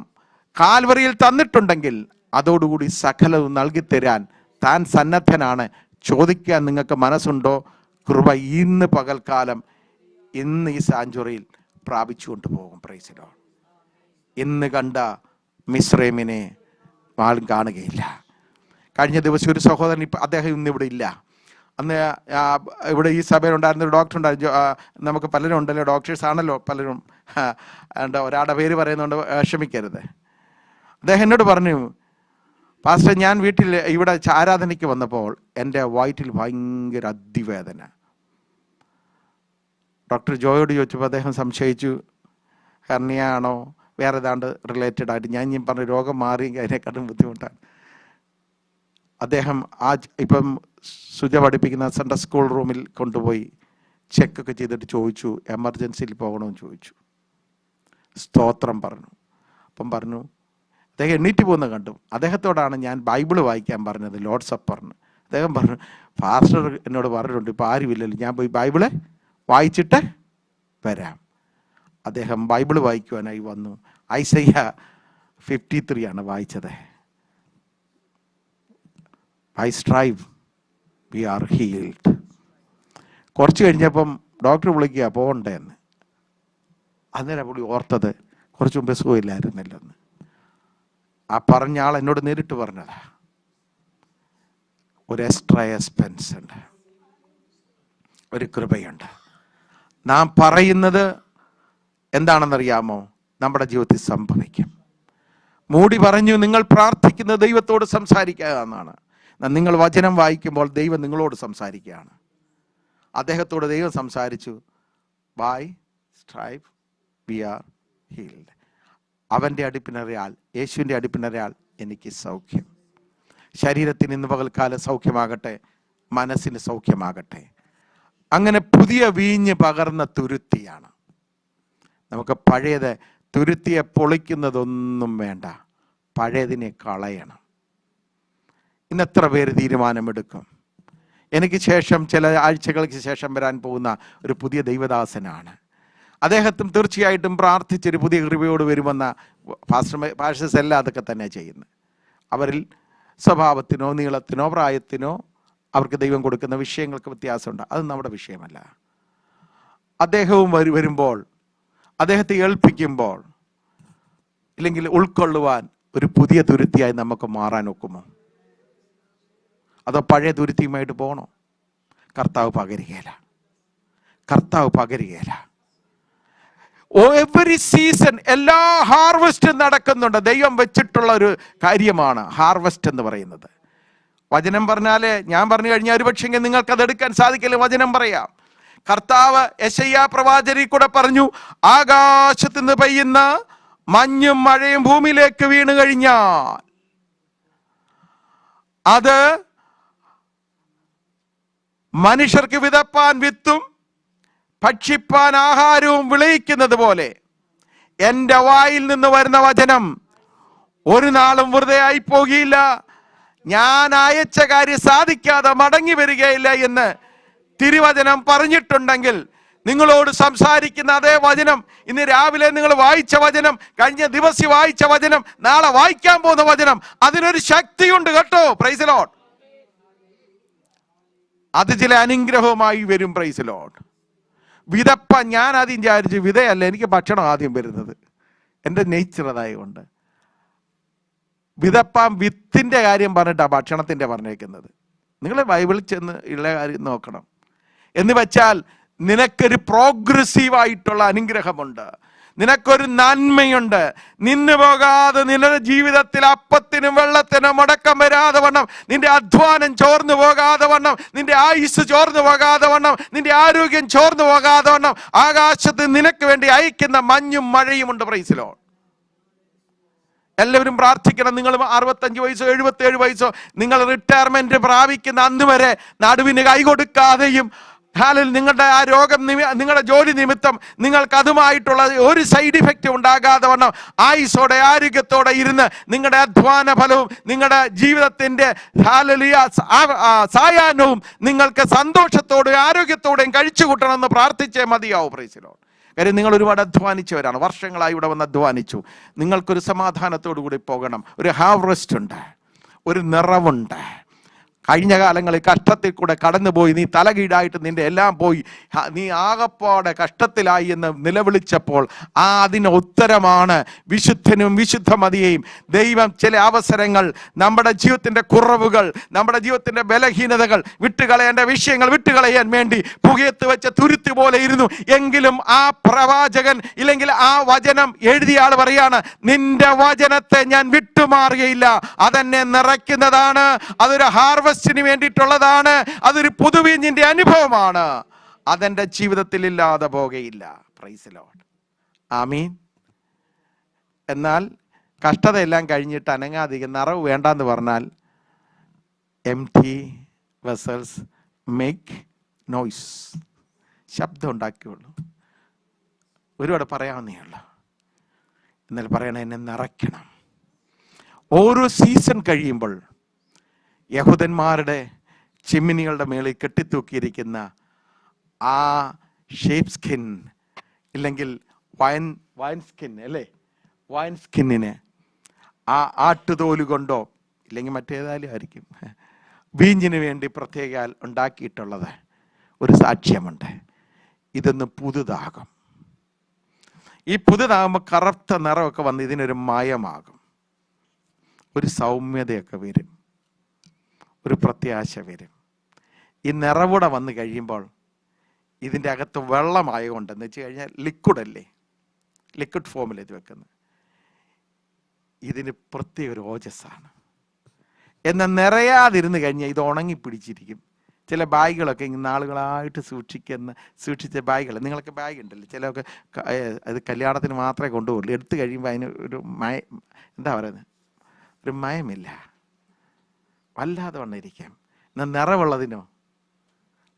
കാൽവറിയിൽ തന്നിട്ടുണ്ടെങ്കിൽ അതോടുകൂടി സകലവും നൽകിത്തരാൻ താൻ സന്നദ്ധനാണ്. ചോദിക്കാൻ നിങ്ങൾക്ക് മനസ്സുണ്ടോ? കൃപ ഇന്ന് പകൽക്കാലം, ഇന്ന് ഈ സാഞ്ചുറിയിൽ പ്രാപിച്ചുകൊണ്ട് പോകും. Price the Lord. ഇന്ന് കണ്ട മിസ്രൈമിനെ ആളും കാണുകയില്ല. കഴിഞ്ഞ ദിവസം ഒരു സഹോദരൻ, അദ്ദേഹം ഇന്നിവിടെ ഇല്ല. അന്ന് ഇവിടെ ഈ സഭയിലുണ്ടായിരുന്ന ഒരു ഡോക്ടർ ഉണ്ടായിരുന്നു. നമുക്ക് പലരും ഉണ്ടല്ലോ, ഡോക്ടേഴ്സ് ആണല്ലോ പലരും. ഒരാളുടെ പേര് പറയുന്നതുകൊണ്ട് ക്ഷമിക്കരുത്. അദ്ദേഹം എന്നോട് പറഞ്ഞു, പാസ്റ്റർ, ഞാൻ വീട്ടിൽ ഇവിടെ ആരാധനയ്ക്ക് വന്നപ്പോൾ എൻ്റെ വയറ്റിൽ ഭയങ്കര അതിവേദന. ഡോക്ടർ ജോയോട് ചോദിച്ചപ്പോൾ അദ്ദേഹം സംശയിച്ചു, ഹെർണിയാണോ വേറെ ഏതാണ്ട് റിലേറ്റഡ് ആയിട്ട്. ഞാൻ പറഞ്ഞു രോഗം മാറി അതിനെക്കാട്ടും ബുദ്ധിമുട്ടാണ്. അദ്ദേഹം ഇപ്പം സുജ പഠിപ്പിക്കുന്ന സൺഡേ സ്കൂൾ റൂമിൽ കൊണ്ടുപോയി ചെക്കൊക്കെ ചെയ്തിട്ട് ചോദിച്ചു, എമർജൻസിയിൽ പോകണമെന്ന് ചോദിച്ചു. സ്തോത്രം പറഞ്ഞു. അപ്പം പറഞ്ഞു, അദ്ദേഹം എണ്ണീറ്റ് പോകുന്ന കണ്ടു. അദ്ദേഹത്തോടാണ് ഞാൻ ബൈബിള് വായിക്കാൻ പറഞ്ഞത്, ലോർഡ് സപ്പറിന്. അദ്ദേഹം പറഞ്ഞു, പാസ്റ്റർ എന്നോട് പറഞ്ഞിട്ടുണ്ട് ഇപ്പോൾ ആരുമില്ലല്ലോ, ഞാൻ പോയി ബൈബിള് വായിച്ചിട്ട് വരാം. അദ്ദേഹം ബൈബിള് വായിക്കുവാനായി വന്നു. ഐസയ്യ 53 ആണ് വായിച്ചത്. I strive, we are healed. കുറച്ച് കഴിഞ്ഞപ്പം ഡോക്ടർ വിളിക്കുക പോകണ്ടേ എന്ന്. അന്നേരം പുള്ളി ഓർത്തത് കുറച്ച് മുമ്പേ സുഖമില്ലായിരുന്നില്ലെന്ന്. ആ പറഞ്ഞ ആൾ എന്നോട് നേരിട്ട് പറഞ്ഞതാ. ഒരു എക്സ്ട്രാ എക്സ്പെൻസ് ഉണ്ട്, ഒരു കൃപയുണ്ട്. നാം പറയുന്നത് എന്താണെന്നറിയാമോ? നമ്മുടെ ജീവിതത്തിൽ സംഭവിക്കും. മൂടി പറഞ്ഞു, നിങ്ങൾ പ്രാർത്ഥിക്കുന്ന ദൈവത്തോട് സംസാരിക്കുക എന്നാണ്. നിങ്ങൾ വചനം വായിക്കുമ്പോൾ ദൈവം നിങ്ങളോട് സംസാരിക്കുകയാണ്. അദ്ദേഹത്തോട് ദൈവം സംസാരിച്ചു, by stripes we are healed. അവൻ്റെ അടുപ്പിനറിയാൽ, യേശുവിൻ്റെ അടുപ്പിനറിയാൽ എനിക്ക് സൗഖ്യം. ശരീരത്തിന് ഇന്ന് പകൽക്കാലം സൗഖ്യമാകട്ടെ, മനസ്സിന് സൗഖ്യമാകട്ടെ. അങ്ങനെ പുതിയ വീഞ്ഞ് പകർന്ന തുരുത്തിയാണ്. നമുക്ക് പഴയത് തുരുത്തിയെ പൊളിക്കുന്നതൊന്നും വേണ്ട, പഴയതിനെ കളയണം. ഇന്ന് എത്ര പേര് തീരുമാനമെടുക്കും? എനിക്ക് ശേഷം ചില ആഴ്ചകൾക്ക് ശേഷം വരാൻ പോകുന്ന ഒരു പുതിയ ദൈവദാസനാണ്. അദ്ദേഹത്തും തീർച്ചയായിട്ടും പ്രാർത്ഥിച്ചൊരു പുതിയ കൃപയോട് വരുമെന്ന പാസ്റ്റേഴ്സ് എല്ലാം അതൊക്കെ തന്നെ ചെയ്യുന്നത്. അവരിൽ സ്വഭാവത്തിനോ നീളത്തിനോ പ്രായത്തിനോ അവർക്ക് ദൈവം കൊടുക്കുന്ന വിഷയങ്ങൾക്ക് വ്യത്യാസമുണ്ട്. അത് നമ്മുടെ വിഷയമല്ല. അദ്ദേഹവും വരുമ്പോൾ, അദ്ദേഹത്തെ ഏൽപ്പിക്കുമ്പോൾ, ഇല്ലെങ്കിൽ ഉൾക്കൊള്ളുവാൻ ഒരു പുതിയ തുരുത്തിയായി നമുക്ക് മാറാൻ ഒക്കുമോ? അതോ പഴയ തുരുത്തിയുമായിട്ട് പോകണോ? കർത്താവ് പകരുകയില്ല. കർത്താവ് പകരുകയില്ല. എവറി സീസൺ എല്ലാ ഹാർവെസ്റ്റും നടക്കുന്നുണ്ട്. ദൈവം വെച്ചിട്ടുള്ള ഒരു കാര്യമാണ് ഹാർവെസ്റ്റ് എന്ന് പറയുന്നത്. വചനം പറഞ്ഞാല് ഞാൻ പറഞ്ഞു കഴിഞ്ഞാൽ ഒരു പക്ഷേ നിങ്ങൾക്ക് അത് എടുക്കാൻ സാധിക്കില്ല. വചനം പറയാം. കർത്താവ് യെശയ്യാ പ്രവാചകനിൽ കൂടെ പറഞ്ഞു, ആകാശത്ത് നിന്ന് പെയ്യുന്ന മഞ്ഞും മഴയും ഭൂമിയിലേക്ക് വീണു കഴിഞ്ഞാൽ അത് മനുഷ്യർക്ക് വിതപ്പാൻ വിത്തും ഭക്ഷിപ്പാൻ ആഹാരവും വിളയിക്കുന്നത് പോലെ എൻ്റെ വായിൽ നിന്ന് വരുന്ന വചനം ഒരു നാളും വെറുതെ ആയി പോകില്ല, ഞാൻ അയച്ച കാര്യം സാധിക്കാതെ മടങ്ങി വരികയില്ല എന്ന് തിരുവചനം പറഞ്ഞിട്ടുണ്ടെങ്കിൽ, നിങ്ങളോട് സംസാരിക്കുന്ന അതേ വചനം, ഇന്ന് രാവിലെ നിങ്ങൾ വായിച്ച വചനം, കഴിഞ്ഞ ദിവസം വായിച്ച വചനം, നാളെ വായിക്കാൻ പോകുന്ന വചനം, അതിനൊരു ശക്തിയുണ്ട് കേട്ടോ. Price the Lord. അത് ചില അനുഗ്രഹവുമായി വരും. Price the Lord. വിതപ്പ ഞാൻ ആദ്യം വിചാരിച്ചു വിതയല്ല, എനിക്ക് ഭക്ഷണം ആദ്യം വരുന്നത്, എൻ്റെ നേച്ചർ അതായതുകൊണ്ട്. വിതപ്പാൻ വിത്തിൻ്റെ കാര്യം പറഞ്ഞിട്ടാണ് ഭക്ഷണത്തിൻ്റെ പറഞ്ഞേക്കുന്നത്. നിങ്ങൾ ബൈബിളിൽ ചെന്ന് ഉള്ള കാര്യം നോക്കണം. എന്ന് വെച്ചാൽ നിനക്കൊരു പ്രോഗ്രസീവായിട്ടുള്ള അനുഗ്രഹമുണ്ട്, നിനക്കൊരു നന്മയുണ്ട്. നിന്നു പോകാതെ നിന്റെ ജീവിതത്തിൽ അപ്പത്തിനും വെള്ളത്തിനും മുടക്കം വരാതെ വണ്ണം, നിന്റെ അധ്വാനം ചോർന്നു പോകാതെ വണ്ണം, നിന്റെ ആയുസ് ചോർന്നു പോകാതെ വണ്ണം, നിന്റെ ആരോഗ്യം ചോർന്നു പോകാതെ വണ്ണം ആകാശത്ത് നിനക്ക് വേണ്ടി അയക്കുന്ന മഞ്ഞും മഴയും ഉണ്ട്. Price the Lord. എല്ലാവരും പ്രാർത്ഥിക്കണം. നിങ്ങൾ 65 വയസ്സോ 77 വയസ്സോ നിങ്ങൾ റിട്ടയർമെന്റ് പ്രാപിക്കുന്ന അന്ന് വരെ നടുവിന് കൈ കൊടുക്കാതെയും നിങ്ങളുടെ ആ രോഗം നിങ്ങളുടെ ജോലി നിമിത്തം നിങ്ങൾക്ക് അതുമായിട്ടുള്ള ഒരു സൈഡ് ഇഫക്റ്റ് ഉണ്ടാകാതെ വണ്ണം ആയുസോടെ ആരോഗ്യത്തോടെ ഇരുന്ന് നിങ്ങളുടെ അധ്വാന ഫലവും നിങ്ങളുടെ ജീവിതത്തിന്റെ സായാഹ്നവും നിങ്ങൾക്ക് സന്തോഷത്തോടെയും ആരോഗ്യത്തോടെയും കഴിച്ചു കൂട്ടണമെന്ന് പ്രാർത്ഥിച്ചേ മതിയാവും. Price the Lord. കാര്യം നിങ്ങൾ ഒരുപാട് അധ്വാനിച്ചവരാണ്, വർഷങ്ങളായി ഇവിടെ വന്ന് അധ്വാനിച്ചു. നിങ്ങൾക്കൊരു സമാധാനത്തോടു കൂടി പോകണം. ഒരു ഹാർവെസ്റ്റ് ഉണ്ട്, ഒരു നിറവുണ്ട്. കഴിഞ്ഞ കാലങ്ങളിൽ കഷ്ടത്തിൽ കൂടെ കടന്നുപോയി നീ തലകീഴായിട്ട് നിന്റെ എല്ലാം പോയി, നീ ആകപ്പാടെ കഷ്ടത്തിലായി എന്ന് നിലവിളിച്ചപ്പോൾ അതിന് ഉത്തരമാണ് വിശുദ്ധനും വിശുദ്ധമതിയെയും ദൈവം ചില അവസരങ്ങൾ, നമ്മുടെ ജീവിതത്തിൻ്റെ കുറവുകൾ, നമ്മുടെ ജീവിതത്തിൻ്റെ ബലഹീനതകൾ വിട്ടുകളയേണ്ട വിഷയങ്ങൾ വിട്ടുകളയാൻ വേണ്ടി പുകയത്ത് വെച്ച തുരുത്തി പോലെ ഇരുന്നു. എങ്കിലും ആ പ്രവാചകൻ ഇല്ലെങ്കിൽ ആ വചനം എഴുതിയ ആൾ പറയാണ്, നിന്റെ വചനത്തെ ഞാൻ വിട്ടുമാറുകയില്ല, അതെന്നെ നിറയ്ക്കുന്നതാണ്, അതൊരു ഹാർവസ്റ്റ് വേണ്ടിയിട്ടുള്ളതാണ്, അതൊരു പുതുവീഞ്ഞിന്റെ അനുഭവമാണ്, അതെന്റെ ജീവിതത്തിൽ ഇല്ലാതെ പോകുകയില്ല. Praise the Lord. ആമീൻ. എന്നാൽ കഷ്ടതയെല്ലാം കഴിഞ്ഞിട്ട് അനങ്ങാതിരിക്കുന്ന നിറവ് വേണ്ടെന്ന് പറഞ്ഞാൽ എംപ്റ്റി വെസൽസ് മേക്ക് നോയ്സ്, ശബ്ദം ഉണ്ടാക്കിയുള്ളൂ. ഒരുപാട് പറയാവുന്നേ ഉള്ളൂ. എന്നാൽ പറയണ എന്നെ നിറയ്ക്കണം. ഓരോ സീസൺ കഴിയുമ്പോൾ യഹൂദന്മാരുടെ ചിമ്മിനികളുടെ മേളിൽ കെട്ടിത്തൂക്കിയിരിക്കുന്ന ആ ഷേപ്പ് സ്കിൻ ഇല്ലെങ്കിൽ വൈൻ സ്കിൻ അല്ലേ, വൈൻ സ്കിന്നിന് ആ ആട്ടുതോല് കൊണ്ടോ ഇല്ലെങ്കിൽ മറ്റേതായാലും ആയിരിക്കും വീഞ്ഞിന് വേണ്ടി പ്രത്യേക ഉണ്ടാക്കിയിട്ടുള്ളത് ഒരു സാക്ഷ്യമുണ്ട്. ഇതൊന്ന് പുതുതാകും. ഈ പുതുതാകുമ്പോൾ കറുത്ത നിറമൊക്കെ വന്ന് ഇതിനൊരു മയമാകും, ഒരു സൗമ്യതയൊക്കെ വരും, ഒരു പ്രത്യാശ വരും. ഈ നിറവൂടെ വന്നു കഴിയുമ്പോൾ ഇതിൻ്റെ അകത്ത് വെള്ളമായതുകൊണ്ടെന്ന് വെച്ച് കഴിഞ്ഞാൽ ലിക്വിഡല്ലേ, ലിക്വിഡ് ഫോമിൽ ഇത് വെക്കുന്നത്, ഇതിന് പ്രത്യേക ഒരു ഓജസ്സാണ്. എന്നാൽ നിറയാതിരുന്ന് കഴിഞ്ഞാൽ ഇത് ഉണങ്ങിപ്പിടിച്ചിരിക്കും. ചില ബാഗുകളൊക്കെ ഇങ്ങനെ ആളുകളായിട്ട് സൂക്ഷിച്ച ബാഗുകൾ, നിങ്ങളൊക്കെ ബാഗ് ഉണ്ടല്ലോ, ചിലതൊക്കെ അത് കല്യാണത്തിന് മാത്രമേ കൊണ്ടുപോകുള്ളൂ, എടുത്തു കഴിയുമ്പോൾ അതിന് ഒരു എന്താ പറയുന്നത്, ഒരു മയമില്ല, വല്ലാതെ വണ്ണിരിക്കാം. എന്നാൽ നിറവുള്ളതിനോ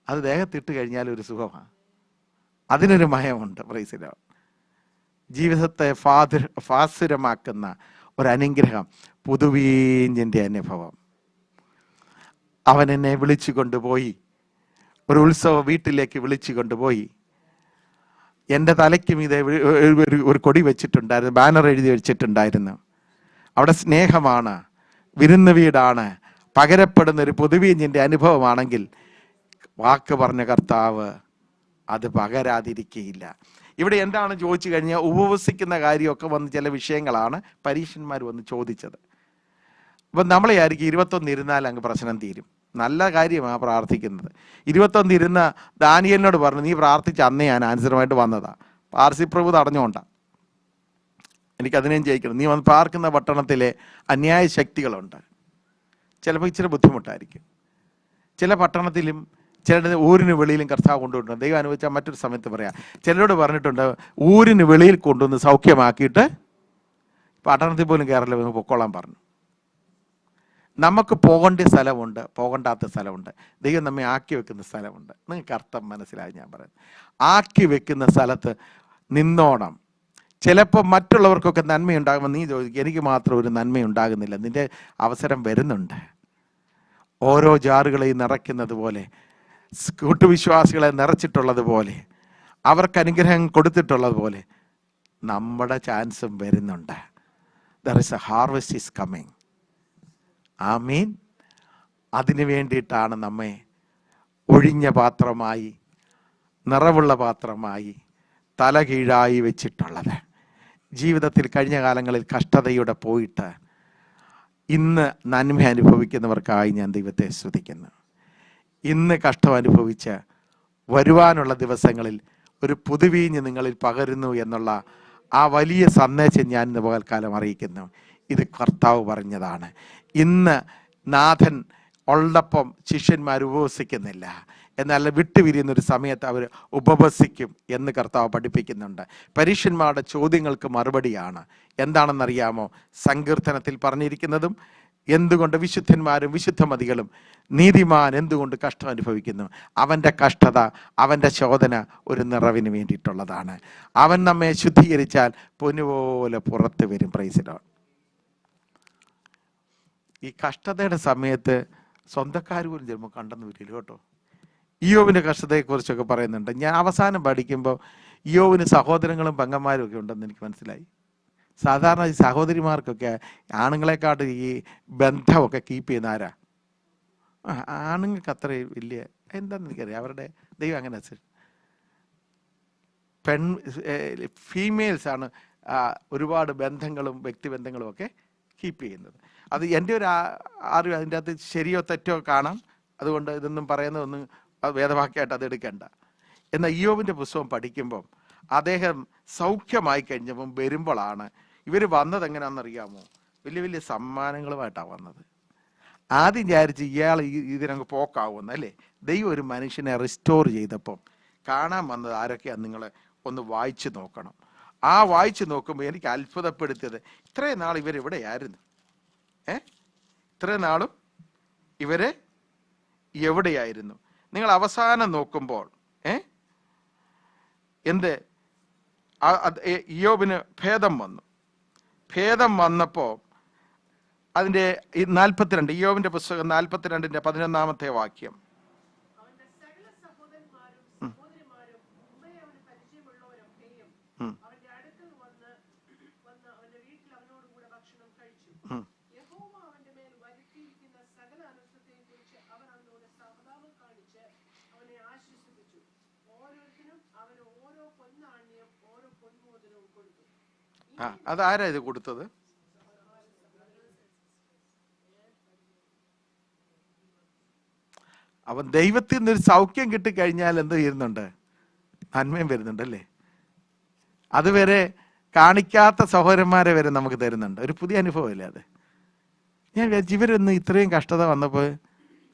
അത് ദേഹത്തിട്ട് കഴിഞ്ഞാൽ ഒരു സുഖമാണ്, അതിനൊരു മയമുണ്ട്. Price the Lord. ജീവിതത്തെ ഫാസുരമാക്കുന്ന ഒരനുഗ്രഹം, പുതുവീഞ്ഞിൻ്റെ അനുഭവം. അവൻ എന്നെ വിളിച്ചു കൊണ്ടുപോയി, ഒരു ഉത്സവ വീട്ടിലേക്ക് വിളിച്ചു കൊണ്ടുപോയി. എൻ്റെ തലയ്ക്കും ഇത് ഒരു കൊടി വെച്ചിട്ടുണ്ടായിരുന്നു, ബാനർ എഴുതി വെച്ചിട്ടുണ്ടായിരുന്നു. അവിടെ സ്നേഹമാണ്, വിരുന്ന് വീടാണ്, പകരപ്പെടുന്ന ഒരു പുതുവീഞ്ഞിൻ്റെ അനുഭവമാണെങ്കിൽ വാക്ക് പറഞ്ഞ കർത്താവ് അത് പകരാതിരിക്കുകയില്ല. ഇവിടെ എന്താണ് ചോദിച്ചു കഴിഞ്ഞാൽ ഉപവസിക്കുന്ന കാര്യമൊക്കെ വന്ന് ചില വിഷയങ്ങളാണ് പരീക്ഷന്മാർ വന്ന് ചോദിച്ചത്. അപ്പം നമ്മളെ ആയിരിക്കും 21 ഇരുന്നാൽ അങ്ങ് പ്രശ്നം തീരും. നല്ല കാര്യമാണ് പ്രാർത്ഥിക്കുന്നത്. 21 ഇരുന്ന ദാനിയേലിനോട് പറഞ്ഞു, നീ പ്രാർത്ഥിച്ച അന്നേ ഞാൻ ആൻസറുമായിട്ട് വന്നതാ, പാർസി പ്രഭു തടഞ്ഞുകൊണ്ടാണ്. എനിക്കതിനെയും ജയിക്കണം. നീ വന്ന് പാർക്കുന്ന പട്ടണത്തിലെ അന്യായ ശക്തികളുണ്ട്. ചിലപ്പോൾ ഇച്ചിരി ബുദ്ധിമുട്ടായിരിക്കും. ചില പട്ടണത്തിലും ചിലരുടെ ഊരിന് വെളിയിലും കർത്താവ് കൊണ്ടുപോയിട്ടുണ്ട്. ദൈവം അനുവദിച്ചാൽ മറ്റൊരു സമയത്ത് പറയാം. ചിലരോട് പറഞ്ഞിട്ടുണ്ട് ഊരിന് വെളിയിൽ കൊണ്ടുവന്ന് സൗഖ്യമാക്കിയിട്ട് പട്ടണത്തിൽ പോലും കയറില്ല, പൊക്കോളാൻ പറഞ്ഞു. നമുക്ക് പോകേണ്ട സ്ഥലമുണ്ട്, പോകണ്ടാത്ത സ്ഥലമുണ്ട്. ദൈവം നമ്മെ ആക്കി വെക്കുന്ന സ്ഥലമുണ്ട്. നിങ്ങൾക്ക് അർത്ഥം മനസ്സിലായി ഞാൻ പറയുന്നത്? ആക്കി വെക്കുന്ന സ്ഥലത്ത് നിന്നോണം. ചിലപ്പോൾ മറ്റുള്ളവർക്കൊക്കെ നന്മയുണ്ടാകുമ്പോൾ നീ ചോദിക്കും എനിക്ക് മാത്രം ഒരു നന്മയുണ്ടാകുന്നില്ല. നിൻ്റെ അവസരം വരുന്നുണ്ട്. ഓരോ ജാറുകളെയും നിറയ്ക്കുന്നത് പോലെ, കൂട്ടുവിശ്വാസികളെ നിറച്ചിട്ടുള്ളതുപോലെ, അവർക്ക് അനുഗ്രഹം കൊടുത്തിട്ടുള്ളതുപോലെ നമ്മുടെ ചാൻസും വരുന്നുണ്ട്. There is a harvest is coming. Amen. അതിനു വേണ്ടിയിട്ടാണ് നമ്മെ ഒഴിഞ്ഞ പാത്രമായി, നിറവുള്ള പാത്രമായി, തല കീഴായി വെച്ചിട്ടുള്ളത്. ജീവിതത്തിൽ കഴിഞ്ഞ കാലങ്ങളിൽ കഷ്ടതയുടെ പോയിട്ട് ഇന്ന് നന്മ അനുഭവിക്കുന്നവർക്കായി ഞാൻ ദൈവത്തെ സ്തുതിക്കുന്നു. ഇന്ന് കഷ്ടം അനുഭവിച്ച് വരുവാനുള്ള ദിവസങ്ങളിൽ ഒരു പുതുവീഞ്ഞ് നിങ്ങളിൽ പകരുന്നു എന്നുള്ള ആ വലിയ സന്ദേശം ഞാൻ ഇന്ന് പകൽക്കാലം അറിയിക്കുന്നു. ഇത് കർത്താവ് പറഞ്ഞതാണ്. ഇന്ന് നാഥൻ ഉള്ളപ്പം ശിഷ്യന്മാർ ഉപവസിക്കുന്നില്ല, എന്നാൽ വിട്ടുപിരിയുന്നൊരു സമയത്ത് അവർ ഉപവസിക്കും എന്ന് കർത്താവ് പഠിപ്പിക്കുന്നുണ്ട്. പരീക്ഷന്മാരുടെ ചോദ്യങ്ങൾക്ക് മറുപടിയാണ്. എന്താണെന്നറിയാമോ? സങ്കീർത്തനത്തിൽ പറഞ്ഞിരിക്കുന്നതും എന്തുകൊണ്ട് വിശുദ്ധന്മാരും വിശുദ്ധമതികളും നീതിമാൻ എന്തുകൊണ്ട് കഷ്ടം അനുഭവിക്കുന്നു? അവൻ്റെ കഷ്ടത, അവൻ്റെ ശോധന ഒരു നിറവിന് വേണ്ടിയിട്ടുള്ളതാണ്. അവൻ നമ്മെ ശുദ്ധീകരിച്ചാൽ പൊന്നുപോലെ പുറത്ത് വരും. Price the Lord. ഈ കഷ്ടതയുടെ സമയത്ത് സ്വന്തക്കാർ പോലും ചിലപ്പോൾ കണ്ടെന്ന് വരില്ല കേട്ടോ. ഇയ്യോബിൻ്റെ കഷ്ടതയെക്കുറിച്ചൊക്കെ പറയുന്നുണ്ട്. ഞാൻ അവസാനം പഠിക്കുമ്പോൾ ഇയ്യോബിന് സഹോദരങ്ങളും പെങ്ങന്മാരും ഒക്കെ ഉണ്ടെന്ന് എനിക്ക് മനസ്സിലായി. സാധാരണ ഈ സഹോദരിമാർക്കൊക്കെ ആണുങ്ങളെക്കാട്ട് ഈ ബന്ധമൊക്കെ കീപ്പ് ചെയ്യുന്ന ആരാ? ആണുങ്ങൾക്ക് അത്ര വലിയ എന്താണെന്ന് എനിക്കറിയാം. അവരുടെ ദൈവം അങ്ങനെ ഫീമെയിൽസാണ് ഒരുപാട് ബന്ധങ്ങളും വ്യക്തിബന്ധങ്ങളും ഒക്കെ കീപ്പ് ചെയ്യുന്നത്. അത് എൻ്റെ ഒരു അറിവ്. അതിൻ്റെ അകത്ത് ശരിയോ തെറ്റോ കാണാം. അതുകൊണ്ട് ഇതൊന്നും പറയുന്നതൊന്നും വേദവാക്യമായിട്ട് അത് എടുക്കേണ്ട. എന്നാൽ ഇയ്യോബിൻ്റെ പുസ്തകം പഠിക്കുമ്പം അദ്ദേഹം സൗഖ്യമായി കഴിഞ്ഞപ്പം വരുമ്പോഴാണ് ഇവർ വന്നത്. എങ്ങനെയാണെന്നറിയാമോ? വലിയ വലിയ സമ്മാനങ്ങളുമായിട്ടാണ് വന്നത്. ആദ്യം വിചാരിച്ച് ഇയാൾ ഇതിനങ്ങ് പോക്കാവുമെന്ന് അല്ലേ. ദൈവം ഒരു മനുഷ്യനെ റിസ്റ്റോർ ചെയ്തപ്പം കാണാൻ വന്നത് ആരൊക്കെയാണ് നിങ്ങൾ ഒന്ന് വായിച്ചു നോക്കണം. ആ വായിച്ചു നോക്കുമ്പോൾ എനിക്ക് അത്ഭുതപ്പെടുത്തിയത്, ഇത്രയും നാൾ ഇവരെവിടെയായിരുന്നു? ഇത്രയും നാളും ഇവരെ എവിടെയായിരുന്നു? നിങ്ങൾ അവസാനം നോക്കുമ്പോൾ എന്ത് ഇയ്യോബിന് ഭേദം വന്നു. ഭേദം വന്നപ്പോൾ അതിൻ്റെ 42 ഇയ്യോബിന്റെ പുസ്തകം 42-ന്റെ 11-ാമത്തെ വാക്യം. അതാരാ ഇത് കൊടുത്തത്? അവൻ ദൈവത്തിൽ നിന്നൊരു സൗഖ്യം കിട്ടിക്കഴിഞ്ഞാൽ എന്ത് ചെയ്യുന്നുണ്ട്? നന്മയും വരുന്നുണ്ടല്ലേ. അതുവരെ കാണിക്കാത്ത സഹോദരന്മാരെ വരെ നമുക്ക് തരുന്നുണ്ട്. ഒരു പുതിയ അനുഭവമല്ലേ അത്? ഞാൻ വിചാരിച്ചു ഇവരൊന്നും ഇത്രയും കഷ്ടത വന്നപ്പോൾ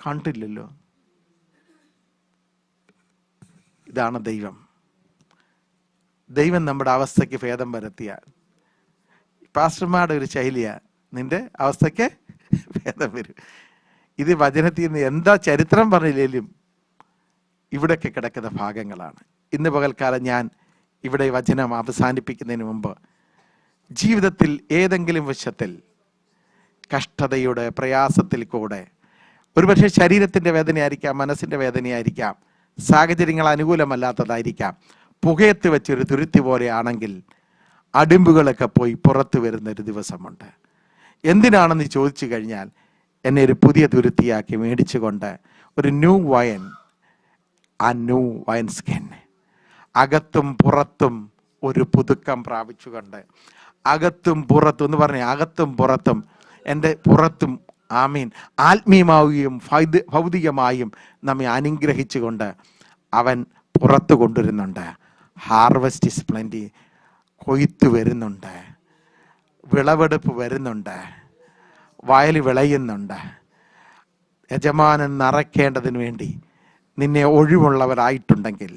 കണ്ടില്ലല്ലോ. ഇതാണ് ദൈവം. ദൈവം നമ്മുടെ അവസ്ഥയ്ക്ക് ഭേദം വരുത്തിയാൽ, പാസ്റ്റർമാരുടെ ഒരു ശൈലിയാണ്, നിന്റെ അവസ്ഥയ്ക്ക് ഭേദം വരും. ഇത് വചനത്തിൽ നിന്ന് എന്താ ചരിത്രം പറഞ്ഞില്ലേലും ഇവിടെയൊക്കെ കിടക്കുന്ന ഭാഗങ്ങളാണ്. ഇന്ന് പകൽക്കാലം ഞാൻ ഇവിടെ വചനം അവസാനിപ്പിക്കുന്നതിന് മുമ്പ് ജീവിതത്തിൽ ഏതെങ്കിലും വശത്തിൽ കഷ്ടതയുടെ പ്രയാസത്തിൽ കൂടെ, ഒരുപക്ഷെ ശരീരത്തിൻ്റെ വേദനയായിരിക്കാം, മനസ്സിൻ്റെ വേദനയായിരിക്കാം, സാഹചര്യങ്ങൾ അനുകൂലമല്ലാത്തതായിരിക്കാം, പുകയത്ത് വെച്ചൊരു തുരുത്തി പോലെയാണെങ്കിൽ അടിമ്പുകളൊക്കെ പോയി പുറത്തു വരുന്നൊരു ദിവസമുണ്ട്. എന്തിനാണെന്ന് ചോദിച്ചു കഴിഞ്ഞാൽ എന്നെ ഒരു പുതിയ തുരുത്തിയാക്കി മേടിച്ചുകൊണ്ട് ഒരു ന്യൂ വൈൻ, ആ ന്യൂ വൈൻ സ്കിൻ, അകത്തും പുറത്തും ഒരു പുതുക്കം പ്രാപിച്ചുകൊണ്ട്, അകത്തും പുറത്തും എന്ന് പറഞ്ഞ അകത്തും പുറത്തും, എൻ്റെ പുറത്തും ആമീൻ ആത്മീയമാവുകയും ഭൗതികമായും നമ്മെ അനുഗ്രഹിച്ചുകൊണ്ട് അവൻ പുറത്തു കൊണ്ടുവരുന്നുണ്ട്. Harvest is plenty. കൊയ്ത്ത് വരുന്നുണ്ട്, വിളവെടുപ്പ് വരുന്നുണ്ട്, വയൽ വിളയുന്നുണ്ട്. യജമാനൻ നിറയ്ക്കേണ്ടതിന് വേണ്ടി നിന്നെ ഒഴിവുള്ളവരായിട്ടുണ്ടെങ്കിൽ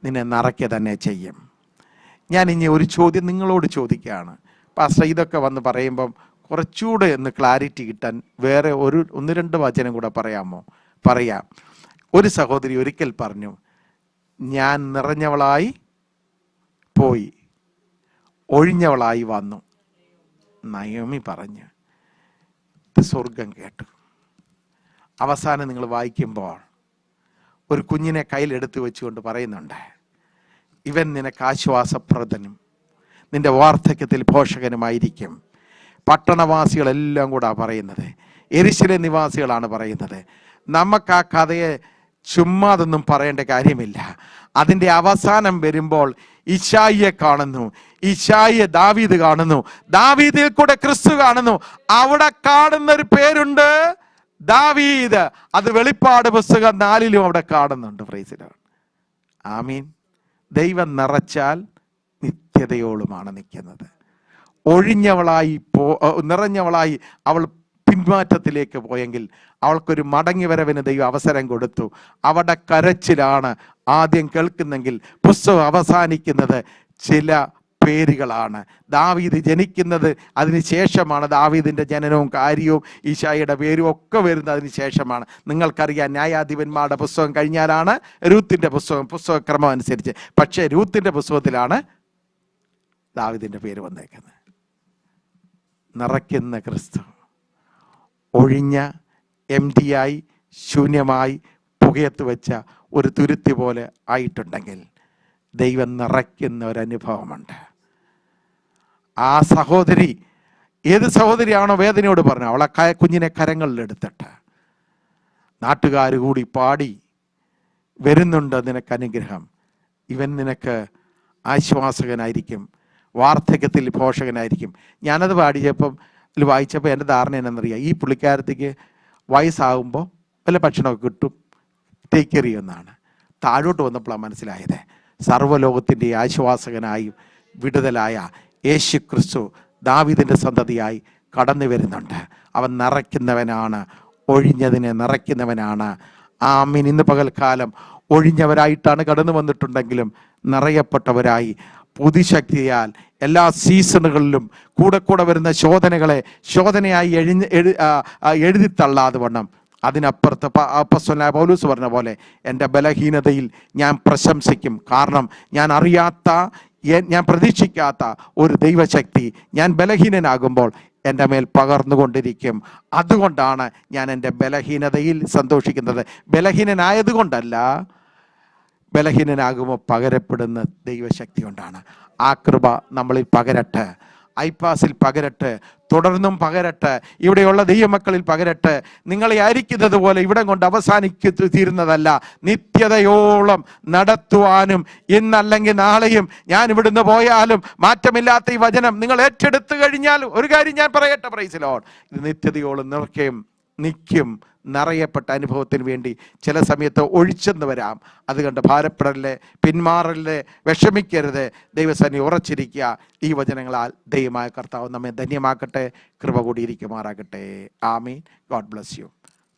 നിന്നെ നിറയ്ക്കുക തന്നെ ചെയ്യും. ഞാൻ ഇനി ഒരു ചോദ്യം നിങ്ങളോട് ചോദിക്കുകയാണ്. പാസ്റ്റർ, ഇതൊക്കെ വന്ന് പറയുമ്പം കുറച്ചുകൂടെ ഒന്ന് ക്ലാരിറ്റി കിട്ടാൻ വേറെ ഒന്ന് രണ്ട് വചനം കൂടെ പറയാമോ? പറയാം. ഒരു സഹോദരി ഒരിക്കൽ പറഞ്ഞു, ഞാൻ നിറഞ്ഞവളായി പോയി, ഒഴിഞ്ഞവളായി വന്നു. നയോമി പറഞ്ഞു, സ്വർഗം കേട്ടു. അവസാനം നിങ്ങൾ വായിക്കുമ്പോൾ ഒരു കുഞ്ഞിനെ കയ്യിലെടുത്ത് വെച്ചുകൊണ്ട് പറയുന്നുണ്ട്, ഇവൻ നിനക്ക് ആശ്വാസപ്രദനും നിന്റെ വാർദ്ധക്യത്തിൽ പോഷകനുമായിരിക്കും. പട്ടണവാസികളെല്ലാം കൂടെ പറയുന്നത്, യെരൂശലേം നിവാസികളാണ് പറയുന്നത്. നമുക്ക് ആ കഥയെ ചുമ്മാതൊന്നും പറയേണ്ട കാര്യമില്ല. അതിൻ്റെ അവസാനം വരുമ്പോൾ ഇശായിയെ കാണുന്നു, ഇശായിയെ ദാവീദ് കാണുന്നു, ദാവീദിൽ കൂടെ ക്രിസ്തു കാണുന്നു. അവിടെ കാണുന്ന ഒരു പേരുണ്ട്, ദാവീദ്. അത് വെളിപ്പാട് പുസ്തകം 4 അവിടെ കാണുന്നുണ്ട്. Praise the Lord. ആമീൻ. ദൈവം നിറച്ചാൽ നിത്യതയോളുമാണ് നിൽക്കുന്നത്. നിറഞ്ഞവളായി അവൾ പിന്മാറ്റത്തിലേക്ക് പോയെങ്കിൽ അവൾക്കൊരു മടങ്ങി വരവിന് ദൈവം അവസരം കൊടുത്തു. അവിടെ കരച്ചിലാണ് ആദ്യം കേൾക്കുന്നെങ്കിൽ പുസ്തകം അവസാനിക്കുന്നത് ചില പേരുകളാണ്. ദാവീദ് ജനിക്കുന്നത് അതിന് ശേഷമാണ്. ദാവീദിൻ്റെ ജനനവും കാര്യവും ഈശായിയുടെ പേരും ഒക്കെ വരുന്നത് അതിന് ശേഷമാണ്. നിങ്ങൾക്കറിയാം, ന്യായാധിപന്മാരുടെ പുസ്തകം കഴിഞ്ഞാലാണ് രൂത്തിൻ്റെ പുസ്തകക്രമം അനുസരിച്ച്. പക്ഷേ രൂത്തിൻ്റെ പുസ്തകത്തിലാണ് ദാവീദിൻ്റെ പേര് വന്നേക്കുന്നത്. നിറയ്ക്കുന്ന ക്രിസ്തു ഒഴിഞ്ഞ എംറ്റിയായി ശൂന്യമായി പുകയത്ത് വെച്ച ഒരു തുരുത്തി പോലെ ആയിട്ടുണ്ടെങ്കിൽ ദൈവം നിറയ്ക്കുന്ന ഒരനുഭവമുണ്ട്. ആ സഹോദരി, ഏത് സഹോദരിയാണോ വേദനയോട് പറഞ്ഞു, അവളെ കുഞ്ഞിനെ കരങ്ങളിലെടുത്തിട്ട് നാട്ടുകാർ കൂടി പാടി, വരുന്നുണ്ട് നിനക്ക് അനുഗ്രഹം, ഇവൻ നിനക്ക് ആശ്വാസകനായിരിക്കും, വാർദ്ധക്യത്തിൽ പോഷകനായിരിക്കും. ഞാനത് വായിച്ചപ്പോൾ എൻ്റെ ധാരണ എന്നറിയാം, ഈ പുള്ളിക്കാരത്തേക്ക് വയസ്സാകുമ്പോൾ വല്ല ഭക്ഷണമൊക്കെ കിട്ടും, ടേക്ക് കെയർ ചെയ്യുമെന്നാണ്. താഴോട്ട് വന്നപ്പോഴാണ് മനസ്സിലായത്, സർവ്വലോകത്തിൻ്റെ ആശ്വാസകനായും വിടുതലായ യേശു ക്രിസ്തു ദാവീദിൻ്റെ സന്തതിയായി കടന്നു വരുന്നുണ്ട്. അവൻ നിറയ്ക്കുന്നവനാണ്, ഒഴിഞ്ഞതിനെ നിറയ്ക്കുന്നവനാണ്. ആമീൻ. ഇന്ന് പകൽക്കാലം ഒഴിഞ്ഞവരായിട്ടാണ് കടന്നു വന്നിട്ടുണ്ടെങ്കിലും നിറയപ്പെട്ടവരായി പുതുശക്തിയാൽ എല്ലാ സീസണുകളിലും കൂടെ വരുന്ന ശോധനയായി എഴുതിത്തള്ളാതെ വണ്ണം അതിനപ്പുറത്ത് അപ്പോസ്തലനായ പൗലോസ് പറഞ്ഞ പോലെ എൻ്റെ ബലഹീനതയിൽ ഞാൻ പ്രശംസിക്കും. കാരണം ഞാൻ പ്രതീക്ഷിക്കാത്ത ഒരു ദൈവശക്തി ഞാൻ ബലഹീനനാകുമ്പോൾ എൻ്റെ മേൽ പകർന്നുകൊണ്ടിരിക്കും. അതുകൊണ്ടാണ് ഞാൻ എൻ്റെ ബലഹീനതയിൽ സന്തോഷിക്കുന്നത്. ബലഹീനനായതുകൊണ്ടല്ല, ബലഹീനനാകുമ്പോൾ പകരപ്പെടുന്ന ദൈവശക്തി കൊണ്ടാണ്. ആ കൃപ നമ്മളിൽ പകരട്ടെ, ഐപ്പാസിൽ പകരട്ടെ, തുടർന്നും പകരട്ടെ, ഇവിടെയുള്ള ദൈവമക്കളിൽ പകരട്ടെ. നിങ്ങളെ ആയിരിക്കുന്നത് പോലെ ഇവിടം കൊണ്ട് തീരുന്നതല്ല, നിത്യതയോളം നടത്തുവാനും ഇന്നല്ലെങ്കിൽ നാളെയും ഞാൻ ഇവിടുന്ന് പോയാലും മാറ്റമില്ലാത്ത ഈ വചനം നിങ്ങൾ ഏറ്റെടുത്തു കഴിഞ്ഞാൽ ഒരു കാര്യം ഞാൻ പറയട്ടെ, പ്രൈസ് ദി ലോർഡ്, ഇത് നിത്യതയോളം നിൽക്കും. നിറയപ്പെട്ട അനുഭവത്തിന് വേണ്ടി ചില സമയത്ത് ഒഴിച്ചെന്ന് വരാം. അതുകൊണ്ട് ഭാരപ്പെടല്ലേ, പിന്മാറല്ലേ, വിഷമിക്കരുത്. ദൈവസന്നിധി ഉറച്ചിരിക്കുക. ഈ വചനങ്ങളാൽ ദൈവമായ കർത്താവ് നമ്മെ ധന്യമാക്കട്ടെ, കൃപ കൂടിയിരിക്കുമാറാകട്ടെ. ആമീൻ. God bless U.